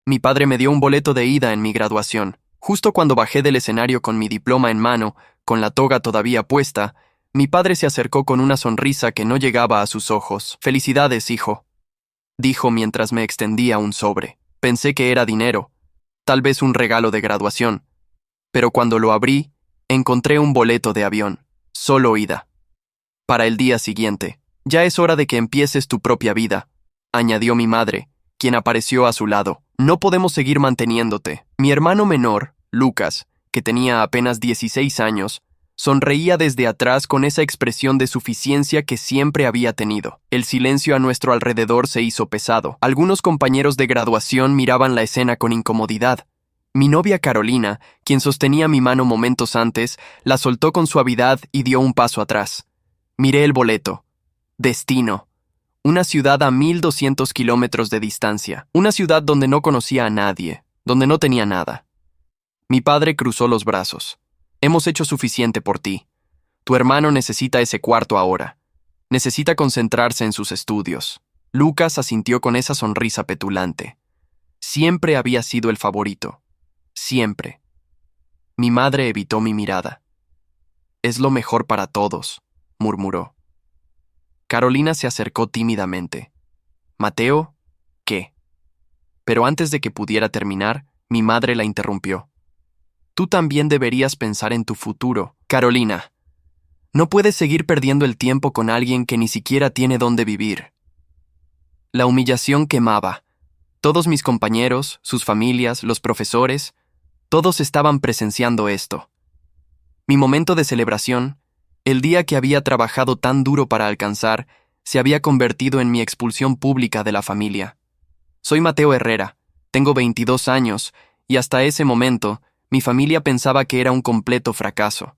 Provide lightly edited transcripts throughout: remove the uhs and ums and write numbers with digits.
Mi padre me dio un boleto de ida en mi graduación. Justo cuando bajé del escenario con mi diploma en mano, con la toga todavía puesta, mi padre se acercó con una sonrisa que no llegaba a sus ojos. «Felicidades, hijo», dijo mientras me extendía un sobre. Pensé que era dinero, tal vez un regalo de graduación. Pero cuando lo abrí, encontré un boleto de avión, solo ida. Para el día siguiente. «Ya es hora de que empieces tu propia vida», añadió mi madre, quien apareció a su lado. «No podemos seguir manteniéndote». Mi hermano menor, Lucas, que tenía apenas 16 años, sonreía desde atrás con esa expresión de suficiencia que siempre había tenido. El silencio a nuestro alrededor se hizo pesado. Algunos compañeros de graduación miraban la escena con incomodidad. Mi novia Carolina, quien sostenía mi mano momentos antes, la soltó con suavidad y dio un paso atrás. Miré el boleto. Destino. Una ciudad a 1200 kilómetros de distancia. Una ciudad donde no conocía a nadie, donde no tenía nada. Mi padre cruzó los brazos. «Hemos hecho suficiente por ti. Tu hermano necesita ese cuarto ahora. Necesita concentrarse en sus estudios». Lucas asintió con esa sonrisa petulante. Siempre había sido el favorito. Siempre. Mi madre evitó mi mirada. «Es lo mejor para todos», murmuró. Carolina se acercó tímidamente. «Mateo, ¿qué?». Pero antes de que pudiera terminar, mi madre la interrumpió. «Tú también deberías pensar en tu futuro, Carolina. No puedes seguir perdiendo el tiempo con alguien que ni siquiera tiene dónde vivir». La humillación quemaba. Todos mis compañeros, sus familias, los profesores, todos estaban presenciando esto. Mi momento de celebración, el día que había trabajado tan duro para alcanzar, se había convertido en mi expulsión pública de la familia. Soy Mateo Herrera, tengo 22 años, y hasta ese momento, mi familia pensaba que era un completo fracaso.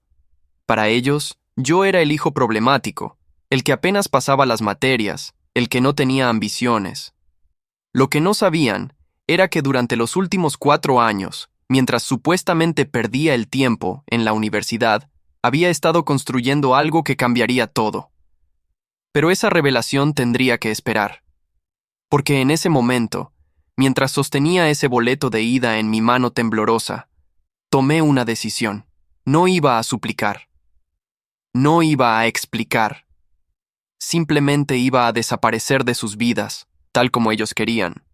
Para ellos, yo era el hijo problemático, el que apenas pasaba las materias, el que no tenía ambiciones. Lo que no sabían era que durante los últimos 4 años, mientras supuestamente perdía el tiempo en la universidad, había estado construyendo algo que cambiaría todo. Pero esa revelación tendría que esperar. Porque en ese momento, mientras sostenía ese boleto de ida en mi mano temblorosa, tomé una decisión. No iba a suplicar. No iba a explicar. Simplemente iba a desaparecer de sus vidas, tal como ellos querían.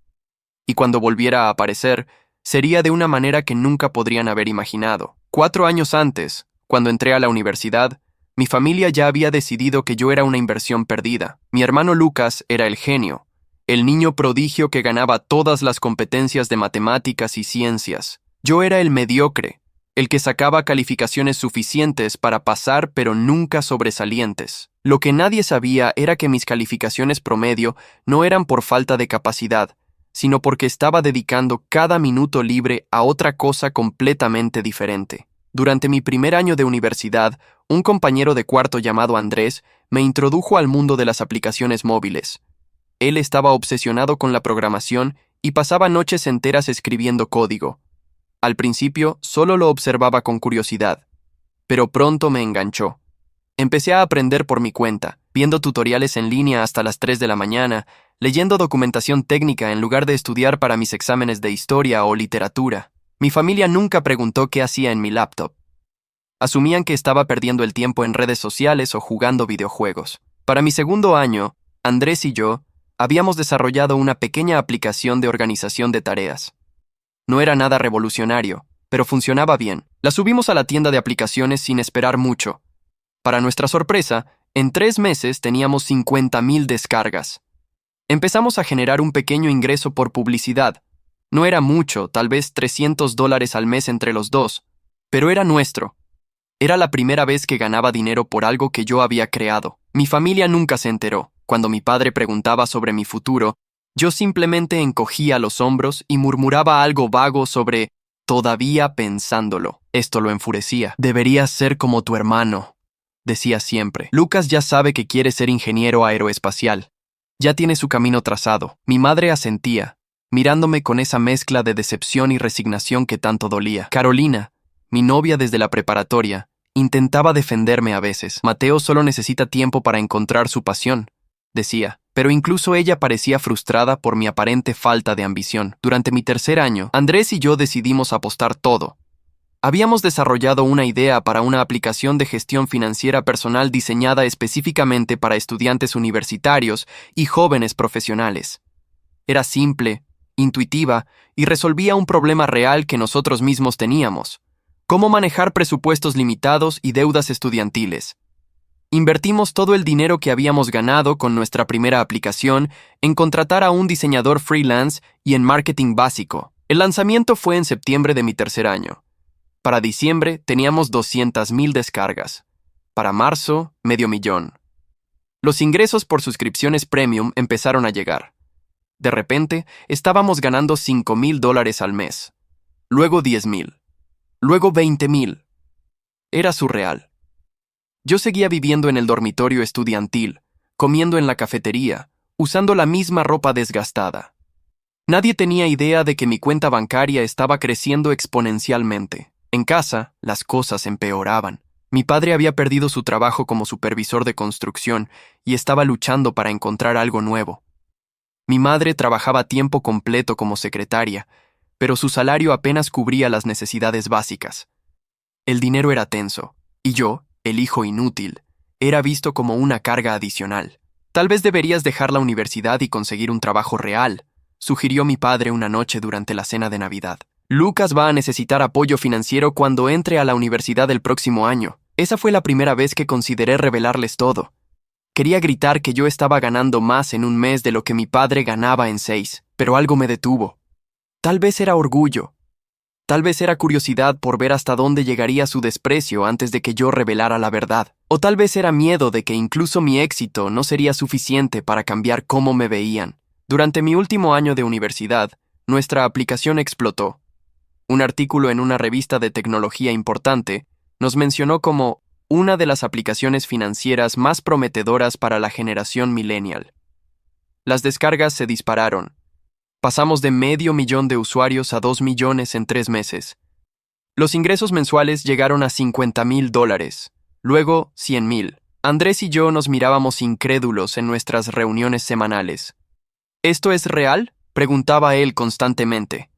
Y cuando volviera a aparecer, sería de una manera que nunca podrían haber imaginado. 4 años antes, cuando entré a la universidad, mi familia ya había decidido que yo era una inversión perdida. Mi hermano Lucas era el genio, el niño prodigio que ganaba todas las competencias de matemáticas y ciencias. Yo era el mediocre, el que sacaba calificaciones suficientes para pasar pero nunca sobresalientes. Lo que nadie sabía era que mis calificaciones promedio no eran por falta de capacidad, sino porque estaba dedicando cada minuto libre a otra cosa completamente diferente. Durante mi primer año de universidad, un compañero de cuarto llamado Andrés me introdujo al mundo de las aplicaciones móviles. Él estaba obsesionado con la programación y pasaba noches enteras escribiendo código. Al principio solo lo observaba con curiosidad, pero pronto me enganchó. Empecé a aprender por mi cuenta, viendo tutoriales en línea hasta las 3 de la mañana, leyendo documentación técnica en lugar de estudiar para mis exámenes de historia o literatura. Mi familia nunca preguntó qué hacía en mi laptop. Asumían que estaba perdiendo el tiempo en redes sociales o jugando videojuegos. Para mi segundo año, Andrés y yo habíamos desarrollado una pequeña aplicación de organización de tareas. No era nada revolucionario, pero funcionaba bien. La subimos a la tienda de aplicaciones sin esperar mucho. Para nuestra sorpresa, en 3 meses teníamos 50,000 descargas. Empezamos a generar un pequeño ingreso por publicidad. No era mucho, tal vez $300 al mes entre los dos, pero era nuestro. Era la primera vez que ganaba dinero por algo que yo había creado. Mi familia nunca se enteró. Cuando mi padre preguntaba sobre mi futuro, yo simplemente encogía los hombros y murmuraba algo vago sobre «todavía pensándolo». Esto lo enfurecía. «Deberías ser como tu hermano», decía siempre. «Lucas ya sabe que quiere ser ingeniero aeroespacial. Ya tiene su camino trazado». Mi madre asentía, mirándome con esa mezcla de decepción y resignación que tanto dolía. Carolina, mi novia desde la preparatoria, intentaba defenderme a veces. «Mateo solo necesita tiempo para encontrar su pasión», decía. pero incluso ella parecía frustrada por mi aparente falta de ambición. Durante mi tercer año, Andrés y yo decidimos apostar todo. Habíamos desarrollado una idea para una aplicación de gestión financiera personal diseñada específicamente para estudiantes universitarios y jóvenes profesionales. Era simple, intuitiva y resolvía un problema real que nosotros mismos teníamos: cómo manejar presupuestos limitados y deudas estudiantiles. Invertimos todo el dinero que habíamos ganado con nuestra primera aplicación en contratar a un diseñador freelance y en marketing básico. El lanzamiento fue en septiembre de mi tercer año. Para diciembre teníamos 200,000 descargas. Para marzo, 500,000. Los ingresos por suscripciones premium empezaron a llegar. De repente, estábamos ganando $5,000 al mes. Luego 10,000. Luego 20,000. Era surreal. Yo seguía viviendo en el dormitorio estudiantil, comiendo en la cafetería, usando la misma ropa desgastada. Nadie tenía idea de que mi cuenta bancaria estaba creciendo exponencialmente. En casa, las cosas empeoraban. Mi padre había perdido su trabajo como supervisor de construcción y estaba luchando para encontrar algo nuevo. Mi madre trabajaba a tiempo completo como secretaria, pero su salario apenas cubría las necesidades básicas. El dinero era tenso, y yo, el hijo inútil, era visto como una carga adicional. Tal vez deberías dejar la universidad y conseguir un trabajo real, sugirió mi padre una noche durante la cena de Navidad. Lucas va a necesitar apoyo financiero cuando entre a la universidad el próximo año. Esa fue la primera vez que consideré revelarles todo. Quería gritar que yo estaba ganando más en un mes de lo que mi padre ganaba en 6, pero algo me detuvo. Tal vez era orgullo. Tal vez era curiosidad por ver hasta dónde llegaría su desprecio antes de que yo revelara la verdad. O tal vez era miedo de que incluso mi éxito no sería suficiente para cambiar cómo me veían. Durante mi último año de universidad, nuestra aplicación explotó. Un artículo en una revista de tecnología importante nos mencionó como una de las aplicaciones financieras más prometedoras para la generación millennial. Las descargas se dispararon. Pasamos de 500,000 de usuarios a 2 millones en 3 meses. Los ingresos mensuales llegaron a $50,000, luego 100,000. Andrés y yo nos mirábamos incrédulos en nuestras reuniones semanales. ¿Esto es real?, preguntaba él constantemente.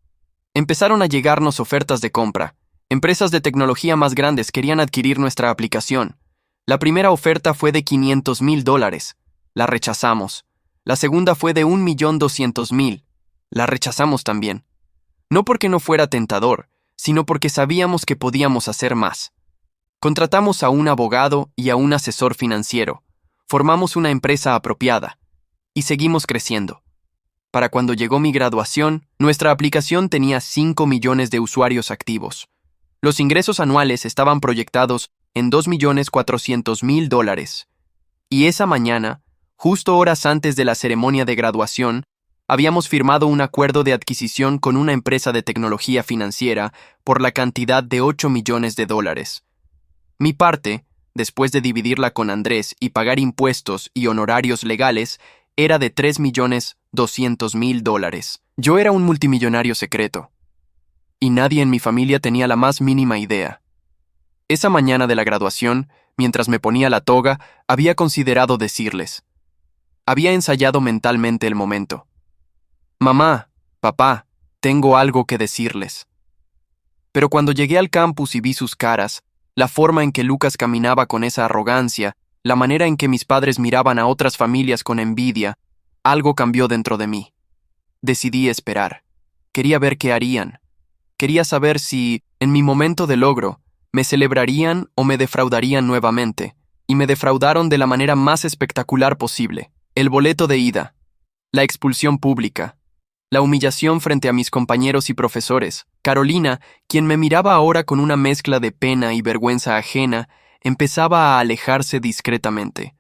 Empezaron a llegarnos ofertas de compra. Empresas de tecnología más grandes querían adquirir nuestra aplicación. La primera oferta fue de $500,000. La rechazamos. La segunda fue de 1,200,000. La rechazamos también. No porque no fuera tentador, sino porque sabíamos que podíamos hacer más. Contratamos a un abogado y a un asesor financiero. Formamos una empresa apropiada. Y seguimos creciendo. Para cuando llegó mi graduación, nuestra aplicación tenía 5 millones de usuarios activos. Los ingresos anuales estaban proyectados en $2,400,000. Y esa mañana, justo horas antes de la ceremonia de graduación, habíamos firmado un acuerdo de adquisición con una empresa de tecnología financiera por la cantidad de $8 millones. Mi parte, después de dividirla con Andrés y pagar impuestos y honorarios legales, era de $3,200,000. Yo era un multimillonario secreto. Y nadie en mi familia tenía la más mínima idea. Esa mañana de la graduación, mientras me ponía la toga, había considerado decirles. Había ensayado mentalmente el momento. Mamá, papá, tengo algo que decirles. Pero cuando llegué al campus y vi sus caras, la forma en que Lucas caminaba con esa arrogancia, la manera en que mis padres miraban a otras familias con envidia, algo cambió dentro de mí. Decidí esperar. Quería ver qué harían. Quería saber si, en mi momento de logro, me celebrarían o me defraudarían nuevamente, y me defraudaron de la manera más espectacular posible. El boleto de ida, la expulsión pública, la humillación frente a mis compañeros y profesores. Carolina, quien me miraba ahora con una mezcla de pena y vergüenza ajena, empezaba a alejarse discretamente.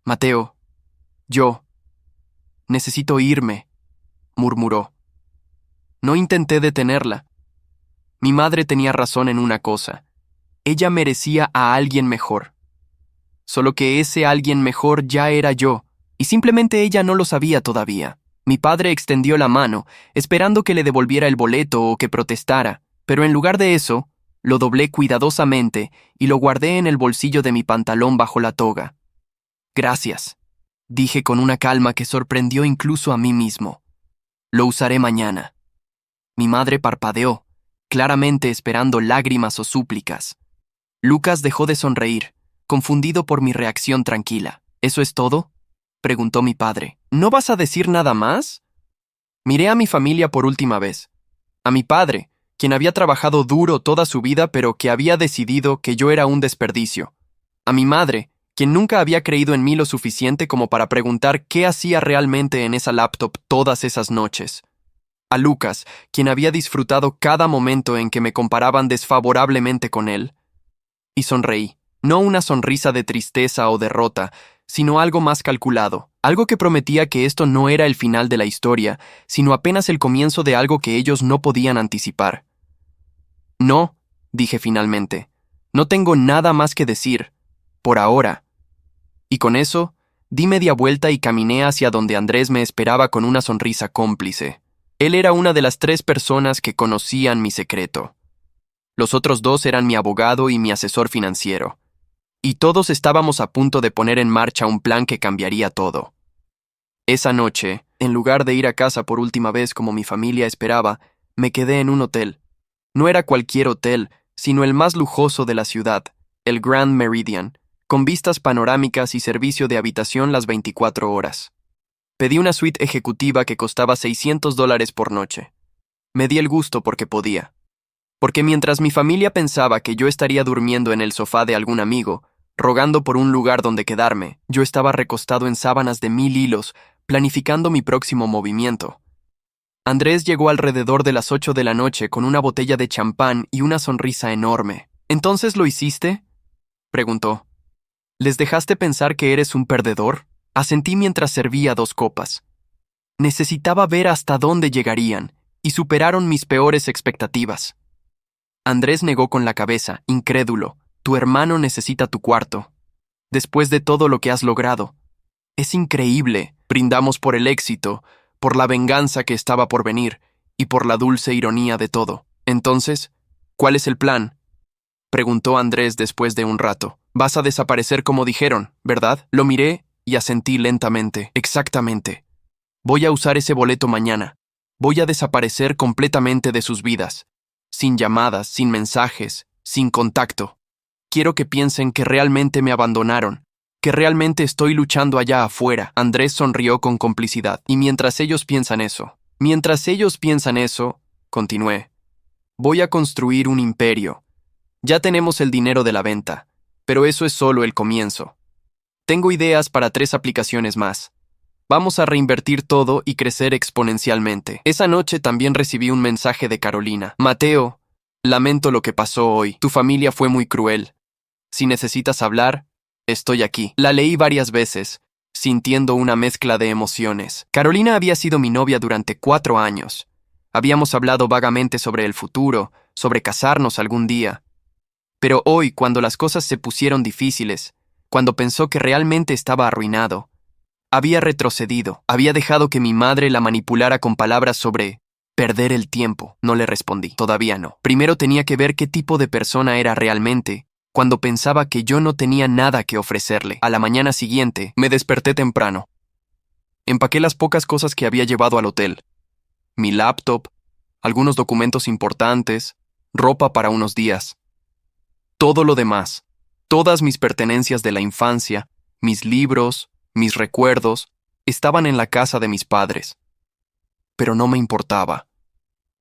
Mateo, yo necesito irme, murmuró. No intenté detenerla. Mi madre tenía razón en una cosa. Ella merecía a alguien mejor. Solo que ese alguien mejor ya era yo, y simplemente ella no lo sabía todavía. Mi padre extendió la mano, esperando que le devolviera el boleto o que protestara, pero en lugar de eso, lo doblé cuidadosamente y lo guardé en el bolsillo de mi pantalón bajo la toga. Gracias. dije con una calma que sorprendió incluso a mí mismo. Lo usaré mañana. Mi madre parpadeó, claramente esperando lágrimas o súplicas. Lucas dejó de sonreír, confundido por mi reacción tranquila. ¿Eso es todo?, preguntó mi padre. ¿No vas a decir nada más? Miré a mi familia por última vez. A mi padre, quien había trabajado duro toda su vida pero que había decidido que yo era un desperdicio. A mi madre, quien nunca había creído en mí lo suficiente como para preguntar qué hacía realmente en esa laptop todas esas noches. A Lucas, quien había disfrutado cada momento en que me comparaban desfavorablemente con él. Y sonreí, no una sonrisa de tristeza o derrota, sino algo más calculado, algo que prometía que esto no era el final de la historia, sino apenas el comienzo de algo que ellos no podían anticipar. No, dije finalmente, no tengo nada más que decir, por ahora. Y con eso, di media vuelta y caminé hacia donde Andrés me esperaba con una sonrisa cómplice. Él era una de las 3 personas que conocían mi secreto. Los otros 2 eran mi abogado y mi asesor financiero. Y todos estábamos a punto de poner en marcha un plan que cambiaría todo. Esa noche, en lugar de ir a casa por última vez como mi familia esperaba, me quedé en un hotel. No era cualquier hotel, sino el más lujoso de la ciudad, el Grand Meridian, con vistas panorámicas y servicio de habitación las 24 horas. Pedí una suite ejecutiva que costaba $600 por noche. Me di el gusto porque podía. Porque mientras mi familia pensaba que yo estaría durmiendo en el sofá de algún amigo, rogando por un lugar donde quedarme, yo estaba recostado en sábanas de 1000 hilos, planificando mi próximo movimiento. Andrés llegó alrededor de las 8 de la noche con una botella de champán y una sonrisa enorme. ¿Entonces lo hiciste?, preguntó. ¿Les dejaste pensar que eres un perdedor? Asentí mientras servía 2 copas. Necesitaba ver hasta dónde llegarían, y superaron mis peores expectativas. Andrés negó con la cabeza, incrédulo. Tu hermano necesita tu cuarto. Después de todo lo que has logrado. Es increíble. Brindamos por el éxito, por la venganza que estaba por venir, y por la dulce ironía de todo. Entonces, ¿cuál es el plan?, preguntó Andrés después de un rato. Vas a desaparecer como dijeron, ¿verdad? Lo miré y asentí lentamente. Exactamente. Voy a usar ese boleto mañana. Voy a desaparecer completamente de sus vidas. Sin llamadas, sin mensajes, sin contacto. Quiero que piensen que realmente me abandonaron, que realmente estoy luchando allá afuera. Andrés sonrió con complicidad. Y mientras ellos piensan eso, continué, voy a construir un imperio. Ya tenemos el dinero de la venta, pero eso es solo el comienzo. Tengo ideas para 3 aplicaciones más. Vamos a reinvertir todo y crecer exponencialmente. Esa noche también recibí un mensaje de Carolina. Mateo, lamento lo que pasó hoy. Tu familia fue muy cruel. Si necesitas hablar, estoy aquí. La leí varias veces, sintiendo una mezcla de emociones. Carolina había sido mi novia durante 4 años. Habíamos hablado vagamente sobre el futuro, sobre casarnos algún día. Pero hoy, cuando las cosas se pusieron difíciles, cuando pensó que realmente estaba arruinado, había retrocedido, había dejado que mi madre la manipulara con palabras sobre perder el tiempo. No le respondí, todavía no. Primero tenía que ver qué tipo de persona era realmente, cuando pensaba que yo no tenía nada que ofrecerle. A la mañana siguiente, me desperté temprano. Empaqué las pocas cosas que había llevado al hotel. Mi laptop, algunos documentos importantes, ropa para unos días. Todo lo demás, todas mis pertenencias de la infancia, mis libros, mis recuerdos, estaban en la casa de mis padres. Pero no me importaba.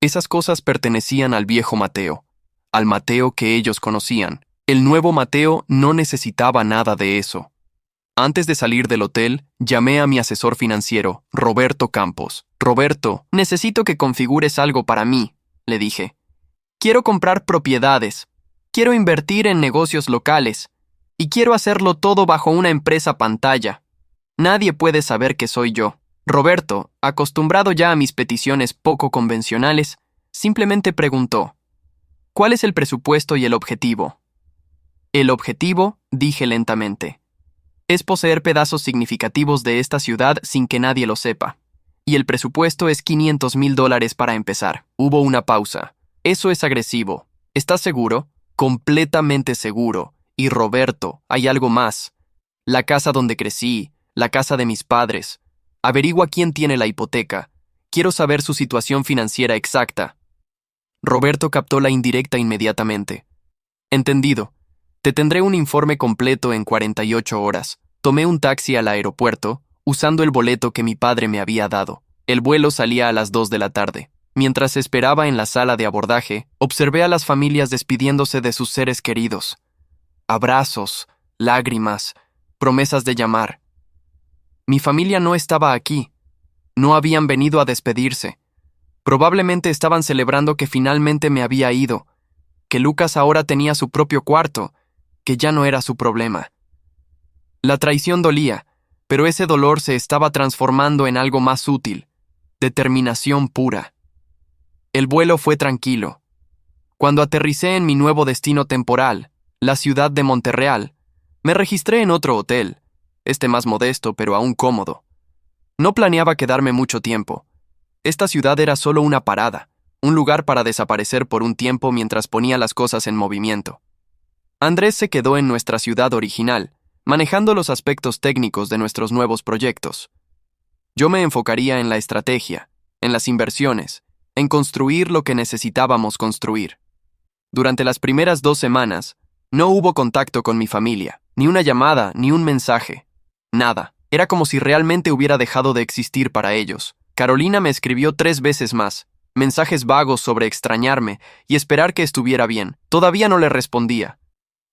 Esas cosas pertenecían al viejo Mateo, al Mateo que ellos conocían. El nuevo Mateo no necesitaba nada de eso. Antes de salir del hotel, llamé a mi asesor financiero, Roberto Campos. Roberto, necesito que configures algo para mí, le dije. Quiero comprar propiedades. Quiero invertir en negocios locales, y quiero hacerlo todo bajo una empresa pantalla. Nadie puede saber que soy yo. Roberto, acostumbrado ya a mis peticiones poco convencionales, simplemente preguntó, ¿cuál es el presupuesto y el objetivo? El objetivo, dije lentamente, es poseer pedazos significativos de esta ciudad sin que nadie lo sepa. Y el presupuesto es $500,000 para empezar. Hubo una pausa. Eso es agresivo. ¿Estás seguro? Completamente seguro. Y Roberto, hay algo más. La casa donde crecí, la casa de mis padres. Averigua quién tiene la hipoteca. Quiero saber su situación financiera exacta. Roberto captó la indirecta inmediatamente. Entendido. Te tendré un informe completo en 48 horas. Tomé un taxi al aeropuerto, usando el boleto que mi padre me había dado. El vuelo salía a las 2 de la tarde. Mientras esperaba en la sala de abordaje, observé a las familias despidiéndose de sus seres queridos. Abrazos, lágrimas, promesas de llamar. Mi familia no estaba aquí. No habían venido a despedirse. Probablemente estaban celebrando que finalmente me había ido, que Lucas ahora tenía su propio cuarto, que ya no era su problema. La traición dolía, pero ese dolor se estaba transformando en algo más útil, determinación pura. El vuelo fue tranquilo. Cuando aterricé en mi nuevo destino temporal, la ciudad de Monterreal, me registré en otro hotel, más modesto pero aún cómodo. No planeaba quedarme mucho tiempo. Esta ciudad era solo una parada, un lugar para desaparecer por un tiempo mientras ponía las cosas en movimiento. Andrés se quedó en nuestra ciudad original, manejando los aspectos técnicos de nuestros nuevos proyectos. Yo me enfocaría en la estrategia, en las inversiones, en construir lo que necesitábamos construir. Durante las primeras 2 semanas, no hubo contacto con mi familia, ni una llamada, ni un mensaje. Nada. Era como si realmente hubiera dejado de existir para ellos. Carolina me escribió 3 veces más, mensajes vagos sobre extrañarme y esperar que estuviera bien. Todavía no le respondía.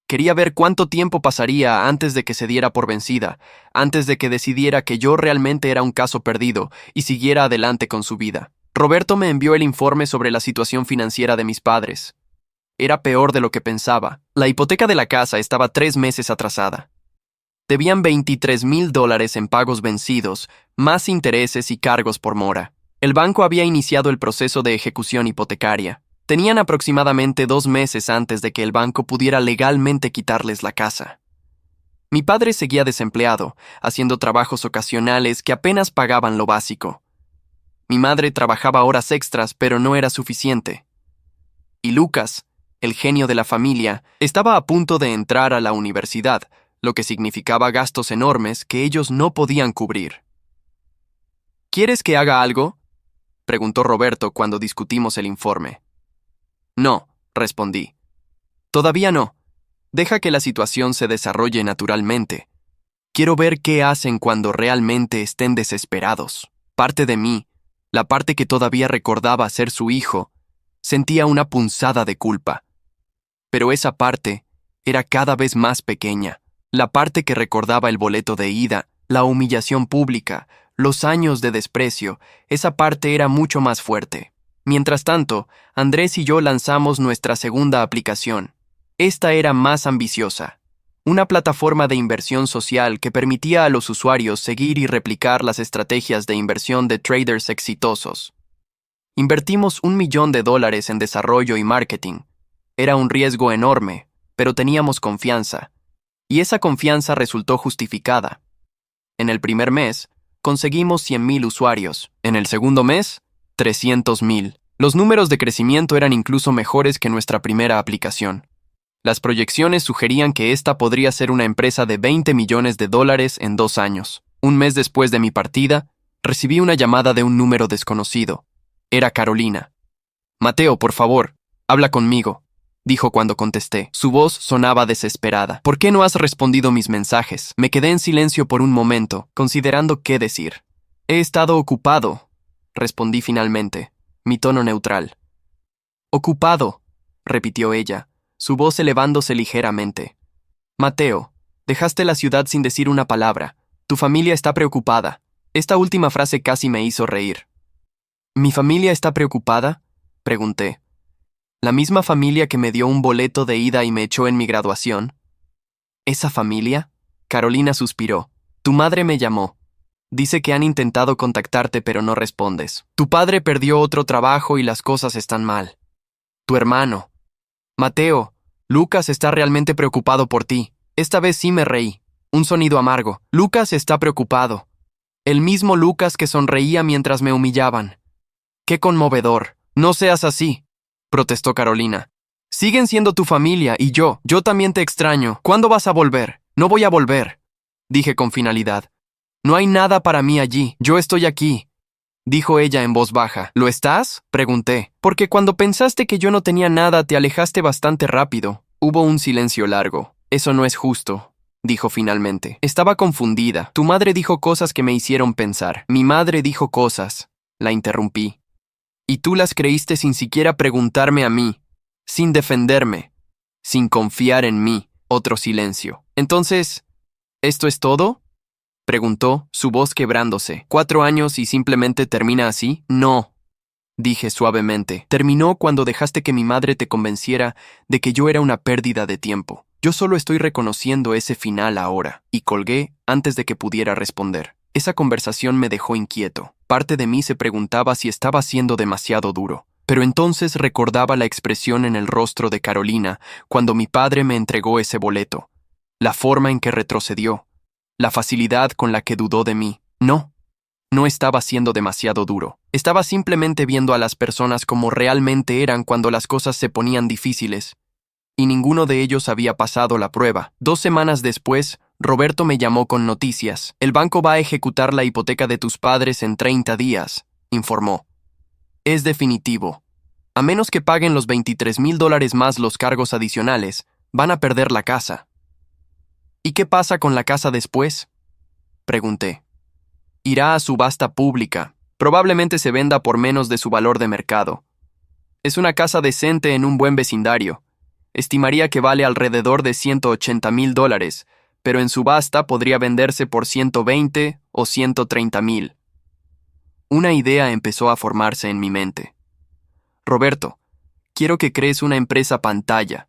Quería ver cuánto tiempo pasaría antes de que se diera por vencida, antes de que decidiera que yo realmente era un caso perdido y siguiera adelante con su vida. Roberto me envió el informe sobre la situación financiera de mis padres. Era peor de lo que pensaba. La hipoteca de la casa estaba 3 meses atrasada. Debían $23,000 en pagos vencidos, más intereses y cargos por mora. El banco había iniciado el proceso de ejecución hipotecaria. Tenían aproximadamente 2 meses antes de que el banco pudiera legalmente quitarles la casa. Mi padre seguía desempleado, haciendo trabajos ocasionales que apenas pagaban lo básico. Mi madre trabajaba horas extras, pero no era suficiente. Y Lucas, el genio de la familia, estaba a punto de entrar a la universidad, lo que significaba gastos enormes que ellos no podían cubrir. ¿Quieres que haga algo?, preguntó Roberto cuando discutimos el informe. No, respondí. Todavía no. Deja que la situación se desarrolle naturalmente. Quiero ver qué hacen cuando realmente estén desesperados. Parte de mí, la parte que todavía recordaba ser su hijo, sentía una punzada de culpa. Pero esa parte era cada vez más pequeña. La parte que recordaba el boleto de ida, la humillación pública, los años de desprecio, esa parte era mucho más fuerte. Mientras tanto, Andrés y yo lanzamos nuestra segunda aplicación. Esta era más ambiciosa. Una plataforma de inversión social que permitía a los usuarios seguir y replicar las estrategias de inversión de traders exitosos. Invertimos $1 millón en desarrollo y marketing. Era un riesgo enorme, pero teníamos confianza. Y esa confianza resultó justificada. En el primer mes, conseguimos 100,000 usuarios. En el segundo mes, 300,000. Los números de crecimiento eran incluso mejores que nuestra primera aplicación. Las proyecciones sugerían que esta podría ser una empresa de $20 millones en 2 años. Un mes después de mi partida, recibí una llamada de un número desconocido. Era Carolina. «Mateo, por favor, habla conmigo», dijo cuando contesté. Su voz sonaba desesperada. «¿Por qué no has respondido mis mensajes?» Me quedé en silencio por un momento, considerando qué decir. «He estado ocupado», respondí finalmente, mi tono neutral. «Ocupado», repitió ella, su voz elevándose ligeramente. «Mateo, dejaste la ciudad sin decir una palabra. Tu familia está preocupada». Esta última frase casi me hizo reír. «¿Mi familia está preocupada?», pregunté. «¿La misma familia que me dio un boleto de ida y me echó en mi graduación?» «¿Esa familia?», Carolina suspiró. «Tu madre me llamó. Dice que han intentado contactarte pero no respondes. Tu padre perdió otro trabajo y las cosas están mal. Tu hermano. Mateo, Lucas está realmente preocupado por ti. Esta vez sí me reí. Un sonido amargo. Lucas está preocupado. El mismo Lucas que sonreía mientras me humillaban. ¡Qué conmovedor! No seas así», protestó Carolina. «Siguen siendo tu familia y yo también te extraño. ¿Cuándo vas a volver?» «No voy a volver», dije con finalidad. No hay nada para mí allí. Yo estoy aquí, dijo ella en voz baja. ¿Lo estás?, pregunté. Porque cuando pensaste que yo no tenía nada, te alejaste bastante rápido. Hubo un silencio largo. Eso no es justo, dijo finalmente. Estaba confundida. Tu madre dijo cosas que me hicieron pensar. Mi madre dijo cosas. La interrumpí. Y tú las creíste sin siquiera preguntarme a mí, sin defenderme, sin confiar en mí. Otro silencio. Entonces, ¿esto es todo?, preguntó, su voz quebrándose. ¿4 años y simplemente termina así? No, dije suavemente. Terminó cuando dejaste que mi madre te convenciera de que yo era una pérdida de tiempo. Yo solo estoy reconociendo ese final ahora. Y colgué antes de que pudiera responder. Esa conversación me dejó inquieto. Parte de mí se preguntaba si estaba siendo demasiado duro. Pero entonces recordaba la expresión en el rostro de Carolina cuando mi padre me entregó ese boleto. La forma en que retrocedió. La facilidad con la que dudó de mí. No estaba siendo demasiado duro. Estaba simplemente viendo a las personas como realmente eran cuando las cosas se ponían difíciles. Y ninguno de ellos había pasado la prueba. 2 semanas después, Roberto me llamó con noticias. El banco va a ejecutar la hipoteca de tus padres en 30 días, informó. Es definitivo. A menos que paguen los $23,000 más los cargos adicionales, van a perder la casa. ¿Y qué pasa con la casa después?, pregunté. Irá a subasta pública. Probablemente se venda por menos de su valor de mercado. Es una casa decente en un buen vecindario. Estimaría que vale alrededor de $180,000, pero en subasta podría venderse por 120 o 130,000. Una idea empezó a formarse en mi mente. Roberto, quiero que crees una empresa pantalla,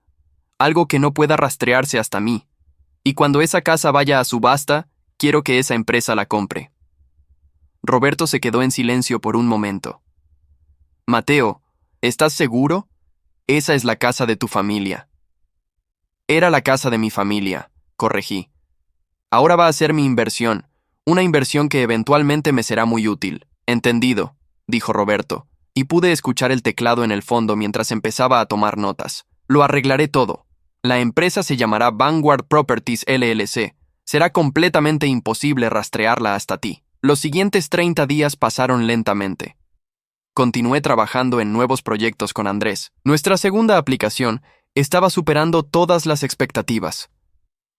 algo que no pueda rastrearse hasta mí. Y cuando esa casa vaya a subasta, quiero que esa empresa la compre. Roberto se quedó en silencio por un momento. Mateo, ¿estás seguro? Esa es la casa de tu familia. Era la casa de mi familia, corregí. Ahora va a ser mi inversión, una inversión que eventualmente me será muy útil. Entendido, dijo Roberto, y pude escuchar el teclado en el fondo mientras empezaba a tomar notas. Lo arreglaré todo. La empresa se llamará Vanguard Properties LLC. Será completamente imposible rastrearla hasta ti. Los siguientes 30 días pasaron lentamente. Continué trabajando en nuevos proyectos con Andrés. Nuestra segunda aplicación estaba superando todas las expectativas.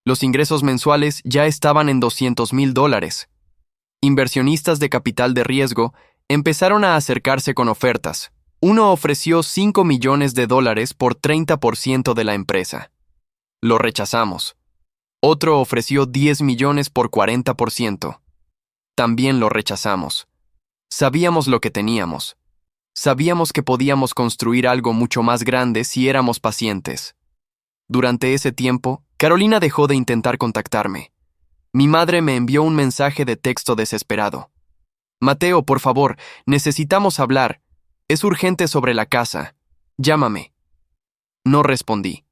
Los ingresos mensuales ya estaban en $200,000. Inversionistas de capital de riesgo empezaron a acercarse con ofertas. Uno ofreció $5 millones por 30% de la empresa. Lo rechazamos. Otro ofreció 10 millones por 40%. También lo rechazamos. Sabíamos lo que teníamos. Sabíamos que podíamos construir algo mucho más grande si éramos pacientes. Durante ese tiempo, Carolina dejó de intentar contactarme. Mi madre me envió un mensaje de texto desesperado. Mateo, por favor, necesitamos hablar. Es urgente sobre la casa. Llámame. No respondí.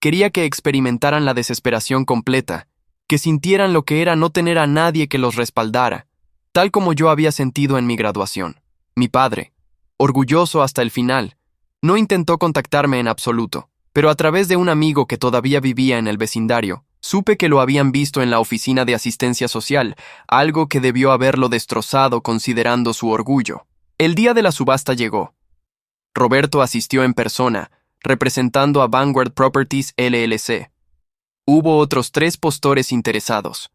Quería que experimentaran la desesperación completa, que sintieran lo que era no tener a nadie que los respaldara, tal como yo había sentido en mi graduación. Mi padre, orgulloso hasta el final, no intentó contactarme en absoluto, pero a través de un amigo que todavía vivía en el vecindario, supe que lo habían visto en la oficina de asistencia social, algo que debió haberlo destrozado considerando su orgullo. El día de la subasta llegó. Roberto asistió en persona, representando a Vanguard Properties LLC. Hubo otros 3 postores interesados.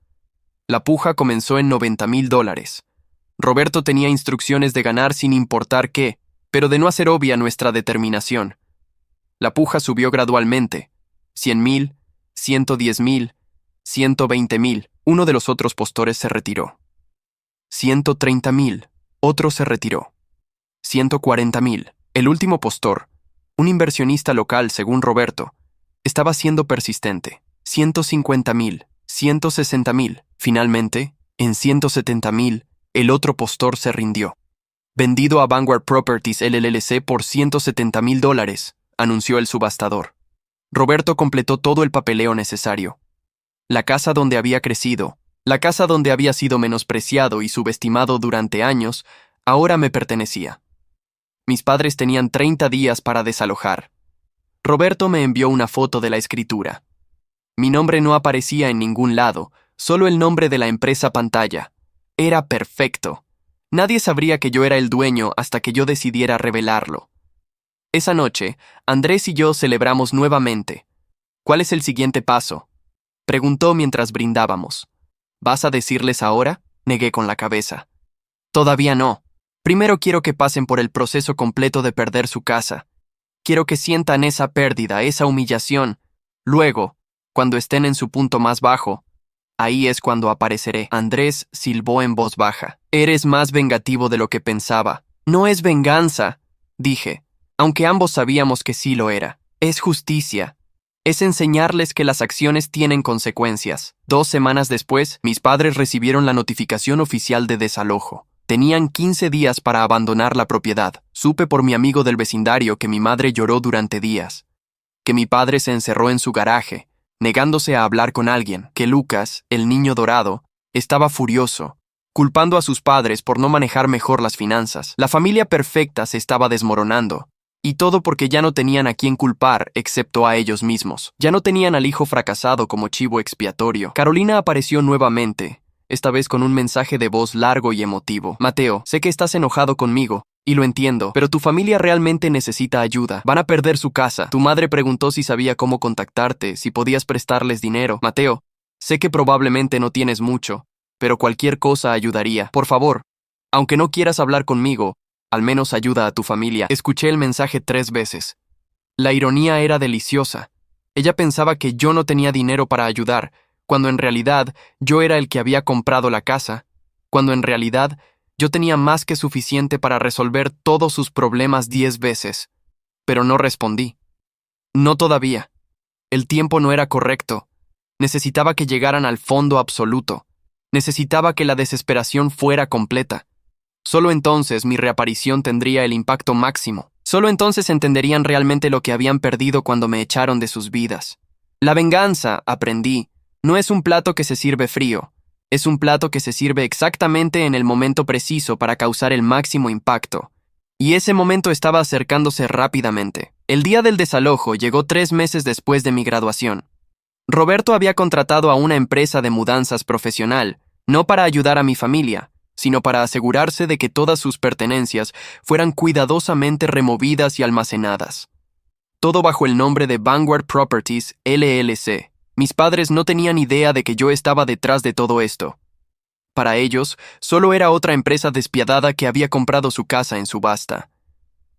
La puja comenzó en $90,000. Roberto tenía instrucciones de ganar sin importar qué, pero de no hacer obvia nuestra determinación. La puja subió gradualmente. 100,000, 110,000, 120,000. Uno de los otros postores se retiró. 130,000. Otro se retiró. 140,000. El último postor, un inversionista local según Roberto, estaba siendo persistente. 150,000, 160,000. Finalmente, en 170,000, el otro postor se rindió. Vendido a Vanguard Properties LLC por $170,000, anunció el subastador. Roberto completó todo el papeleo necesario. La casa donde había crecido, la casa donde había sido menospreciado y subestimado durante años, ahora me pertenecía. Mis padres tenían 30 días para desalojar. Roberto me envió una foto de la escritura. Mi nombre no aparecía en ningún lado, solo el nombre de la empresa pantalla. Era perfecto. Nadie sabría que yo era el dueño hasta que yo decidiera revelarlo. Esa noche, Andrés y yo celebramos nuevamente. ¿Cuál es el siguiente paso?, preguntó mientras brindábamos. ¿Vas a decirles ahora?, negué con la cabeza. Todavía no. Primero quiero que pasen por el proceso completo de perder su casa. Quiero que sientan esa pérdida, esa humillación. Luego, cuando estén en su punto más bajo, ahí es cuando apareceré. Andrés silbó en voz baja. Eres más vengativo de lo que pensaba. No es venganza, dije, aunque ambos sabíamos que sí lo era. Es justicia. Es enseñarles que las acciones tienen consecuencias. 2 semanas después, mis padres recibieron la notificación oficial de desalojo. Tenían 15 días para abandonar la propiedad. Supe por mi amigo del vecindario que mi madre lloró durante días, que mi padre se encerró en su garaje, negándose a hablar con alguien, que Lucas, el niño dorado, estaba furioso, culpando a sus padres por no manejar mejor las finanzas. La familia perfecta se estaba desmoronando. Y todo porque ya no tenían a quién culpar excepto a ellos mismos. Ya no tenían al hijo fracasado como chivo expiatorio. Carolina apareció nuevamente, esta vez con un mensaje de voz largo y emotivo. Mateo, sé que estás enojado conmigo, y lo entiendo, pero tu familia realmente necesita ayuda. Van a perder su casa. Tu madre preguntó si sabía cómo contactarte, si podías prestarles dinero. Mateo, sé que probablemente no tienes mucho, pero cualquier cosa ayudaría. Por favor, aunque no quieras hablar conmigo, al menos ayuda a tu familia. Escuché el mensaje 3 veces. La ironía era deliciosa. Ella pensaba que yo no tenía dinero para ayudar, cuando en realidad yo era el que había comprado la casa, cuando en realidad yo tenía más que suficiente para resolver todos sus problemas 10 veces. Pero no respondí. No todavía. El tiempo no era correcto. Necesitaba que llegaran al fondo absoluto. Necesitaba que la desesperación fuera completa. Solo entonces mi reaparición tendría el impacto máximo. Solo entonces entenderían realmente lo que habían perdido cuando me echaron de sus vidas. La venganza, aprendí, no es un plato que se sirve frío. Es un plato que se sirve exactamente en el momento preciso para causar el máximo impacto. Y ese momento estaba acercándose rápidamente. El día del desalojo llegó 3 meses después de mi graduación. Roberto había contratado a una empresa de mudanzas profesional, no para ayudar a mi familia, sino para asegurarse de que todas sus pertenencias fueran cuidadosamente removidas y almacenadas. Todo bajo el nombre de Vanguard Properties LLC. Mis padres no tenían idea de que yo estaba detrás de todo esto. Para ellos, solo era otra empresa despiadada que había comprado su casa en subasta.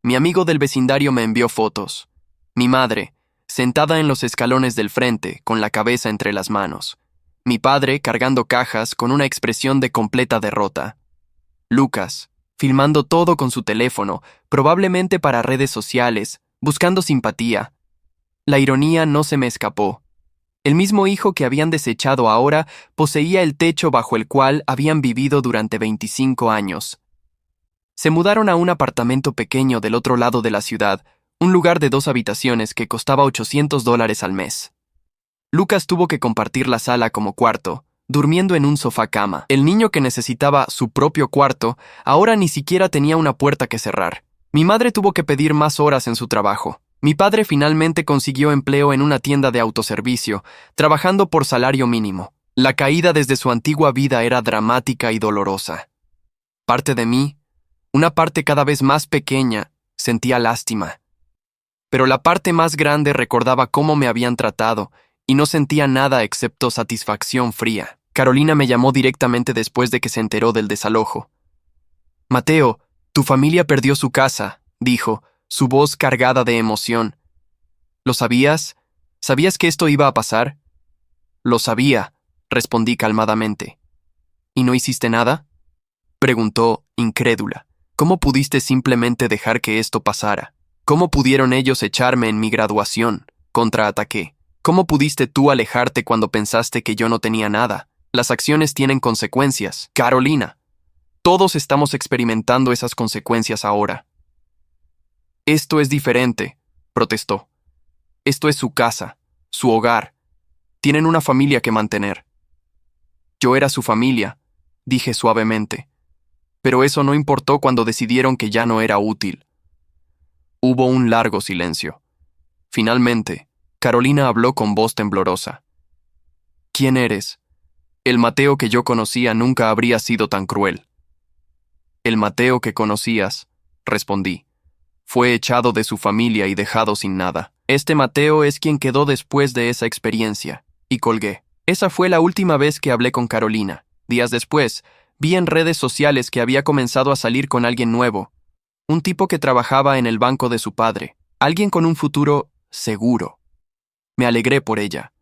Mi amigo del vecindario me envió fotos. Mi madre, sentada en los escalones del frente, con la cabeza entre las manos. Mi padre cargando cajas con una expresión de completa derrota. Lucas, filmando todo con su teléfono, probablemente para redes sociales, buscando simpatía. La ironía no se me escapó. El mismo hijo que habían desechado ahora poseía el techo bajo el cual habían vivido durante 25 años. Se mudaron a un apartamento pequeño del otro lado de la ciudad, un lugar de 2 habitaciones que costaba $800 al mes. Lucas tuvo que compartir la sala como cuarto, durmiendo en un sofá-cama. El niño que necesitaba su propio cuarto ahora ni siquiera tenía una puerta que cerrar. Mi madre tuvo que pedir más horas en su trabajo. Mi padre finalmente consiguió empleo en una tienda de autoservicio, trabajando por salario mínimo. La caída desde su antigua vida era dramática y dolorosa. Parte de mí, una parte cada vez más pequeña, sentía lástima. Pero la parte más grande recordaba cómo me habían tratado, y no sentía nada excepto satisfacción fría. Carolina me llamó directamente después de que se enteró del desalojo. Mateo, tu familia perdió su casa, dijo, su voz cargada de emoción. ¿Lo sabías? ¿Sabías que esto iba a pasar? Lo sabía, respondí calmadamente. ¿Y no hiciste nada?, preguntó, incrédula. ¿Cómo pudiste simplemente dejar que esto pasara? ¿Cómo pudieron ellos echarme en mi graduación? Contraataqué. ¿Cómo pudiste tú alejarte cuando pensaste que yo no tenía nada? Las acciones tienen consecuencias. Carolina, todos estamos experimentando esas consecuencias ahora. Esto es diferente, protestó. Esto es su casa, su hogar. Tienen una familia que mantener. Yo era su familia, dije suavemente. Pero eso no importó cuando decidieron que ya no era útil. Hubo un largo silencio. Finalmente, Carolina habló con voz temblorosa. ¿Quién eres? El Mateo que yo conocía nunca habría sido tan cruel. El Mateo que conocías, respondí, fue echado de su familia y dejado sin nada. Este Mateo es quien quedó después de esa experiencia, y colgué. Esa fue la última vez que hablé con Carolina. Días después, vi en redes sociales que había comenzado a salir con alguien nuevo, un tipo que trabajaba en el banco de su padre, alguien con un futuro seguro. Me alegré por ella.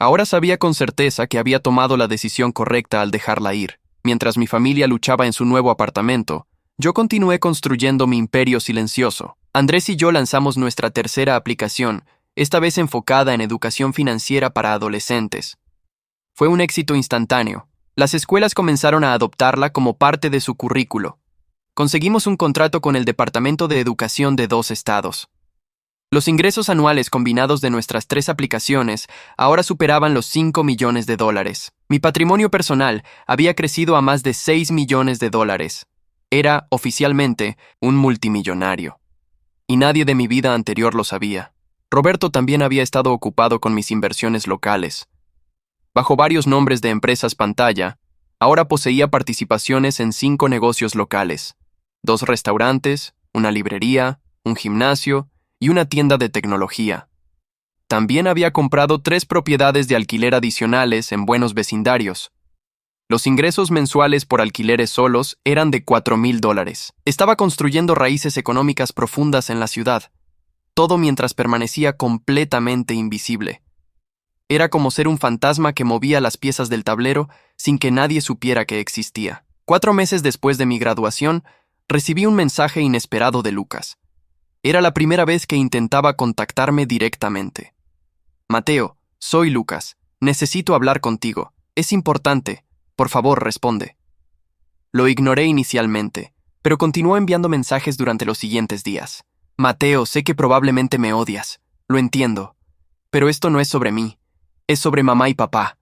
Ahora sabía con certeza que había tomado la decisión correcta al dejarla ir. Mientras mi familia luchaba en su nuevo apartamento, yo continué construyendo mi imperio silencioso. Andrés y yo lanzamos nuestra tercera aplicación, esta vez enfocada en educación financiera para adolescentes. Fue un éxito instantáneo. Las escuelas comenzaron a adoptarla como parte de su currículo. Conseguimos un contrato con el Departamento de Educación de 2 estados. Los ingresos anuales combinados de nuestras 3 aplicaciones ahora superaban los $5 millones. Mi patrimonio personal había crecido a más de $6 millones. Era, oficialmente, un multimillonario. Y nadie de mi vida anterior lo sabía. Roberto también había estado ocupado con mis inversiones locales. Bajo varios nombres de empresas pantalla, ahora poseía participaciones en 5 negocios locales, 2 restaurantes, una librería, un gimnasio y una tienda de tecnología. También había comprado 3 propiedades de alquiler adicionales en buenos vecindarios. Los ingresos mensuales por alquileres solos eran de $4,000. Estaba construyendo raíces económicas profundas en la ciudad, todo mientras permanecía completamente invisible. Era como ser un fantasma que movía las piezas del tablero sin que nadie supiera que existía. 4 meses después de mi graduación, recibí un mensaje inesperado de Lucas. Era la primera vez que intentaba contactarme directamente. Mateo, soy Lucas. Necesito hablar contigo. Es importante. Por favor, responde. Lo ignoré inicialmente, pero continuó enviando mensajes durante los siguientes días. Mateo, sé que probablemente me odias. Lo entiendo. Pero esto no es sobre mí. Es sobre mamá y papá.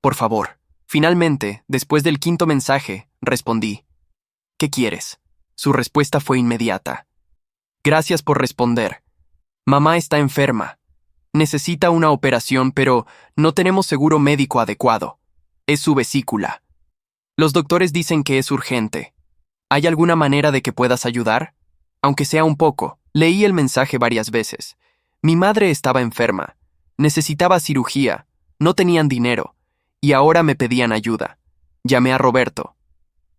Por favor. Finalmente, después del 5º mensaje, respondí. ¿Qué quieres? Su respuesta fue inmediata. Gracias por responder. Mamá está enferma. Necesita una operación, pero no tenemos seguro médico adecuado. Es su vesícula. Los doctores dicen que es urgente. ¿Hay alguna manera de que puedas ayudar? Aunque sea un poco. Leí el mensaje varias veces. Mi madre estaba enferma. Necesitaba cirugía. No tenían dinero. Y ahora me pedían ayuda. Llamé a Roberto.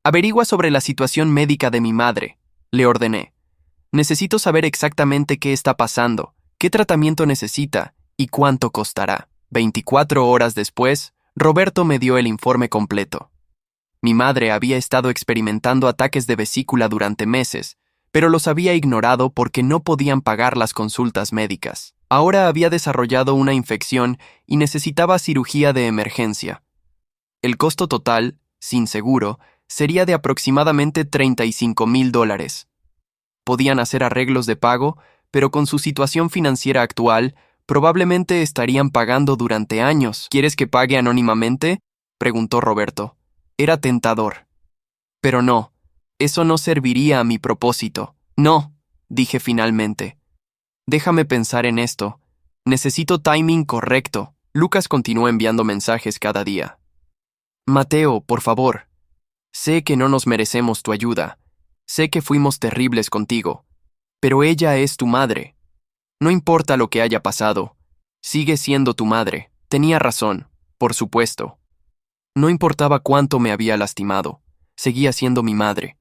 Averigua sobre la situación médica de mi madre, le ordené. Necesito saber exactamente qué está pasando, qué tratamiento necesita y cuánto costará. 24 horas después, Roberto me dio el informe completo. Mi madre había estado experimentando ataques de vesícula durante meses, pero los había ignorado porque no podían pagar las consultas médicas. Ahora había desarrollado una infección y necesitaba cirugía de emergencia. El costo total, sin seguro, sería de aproximadamente $35,000. Podían hacer arreglos de pago, pero con su situación financiera actual, probablemente estarían pagando durante años. ¿Quieres que pague anónimamente?, preguntó Roberto. Era tentador. Pero no, eso no serviría a mi propósito. No, dije finalmente. Déjame pensar en esto. Necesito timing correcto. Lucas continuó enviando mensajes cada día. Mateo, por favor. Sé que no nos merecemos tu ayuda. Sé que fuimos terribles contigo. Pero ella es tu madre. No importa lo que haya pasado. Sigue siendo tu madre. Tenía razón, por supuesto. No importaba cuánto me había lastimado. Seguía siendo mi madre.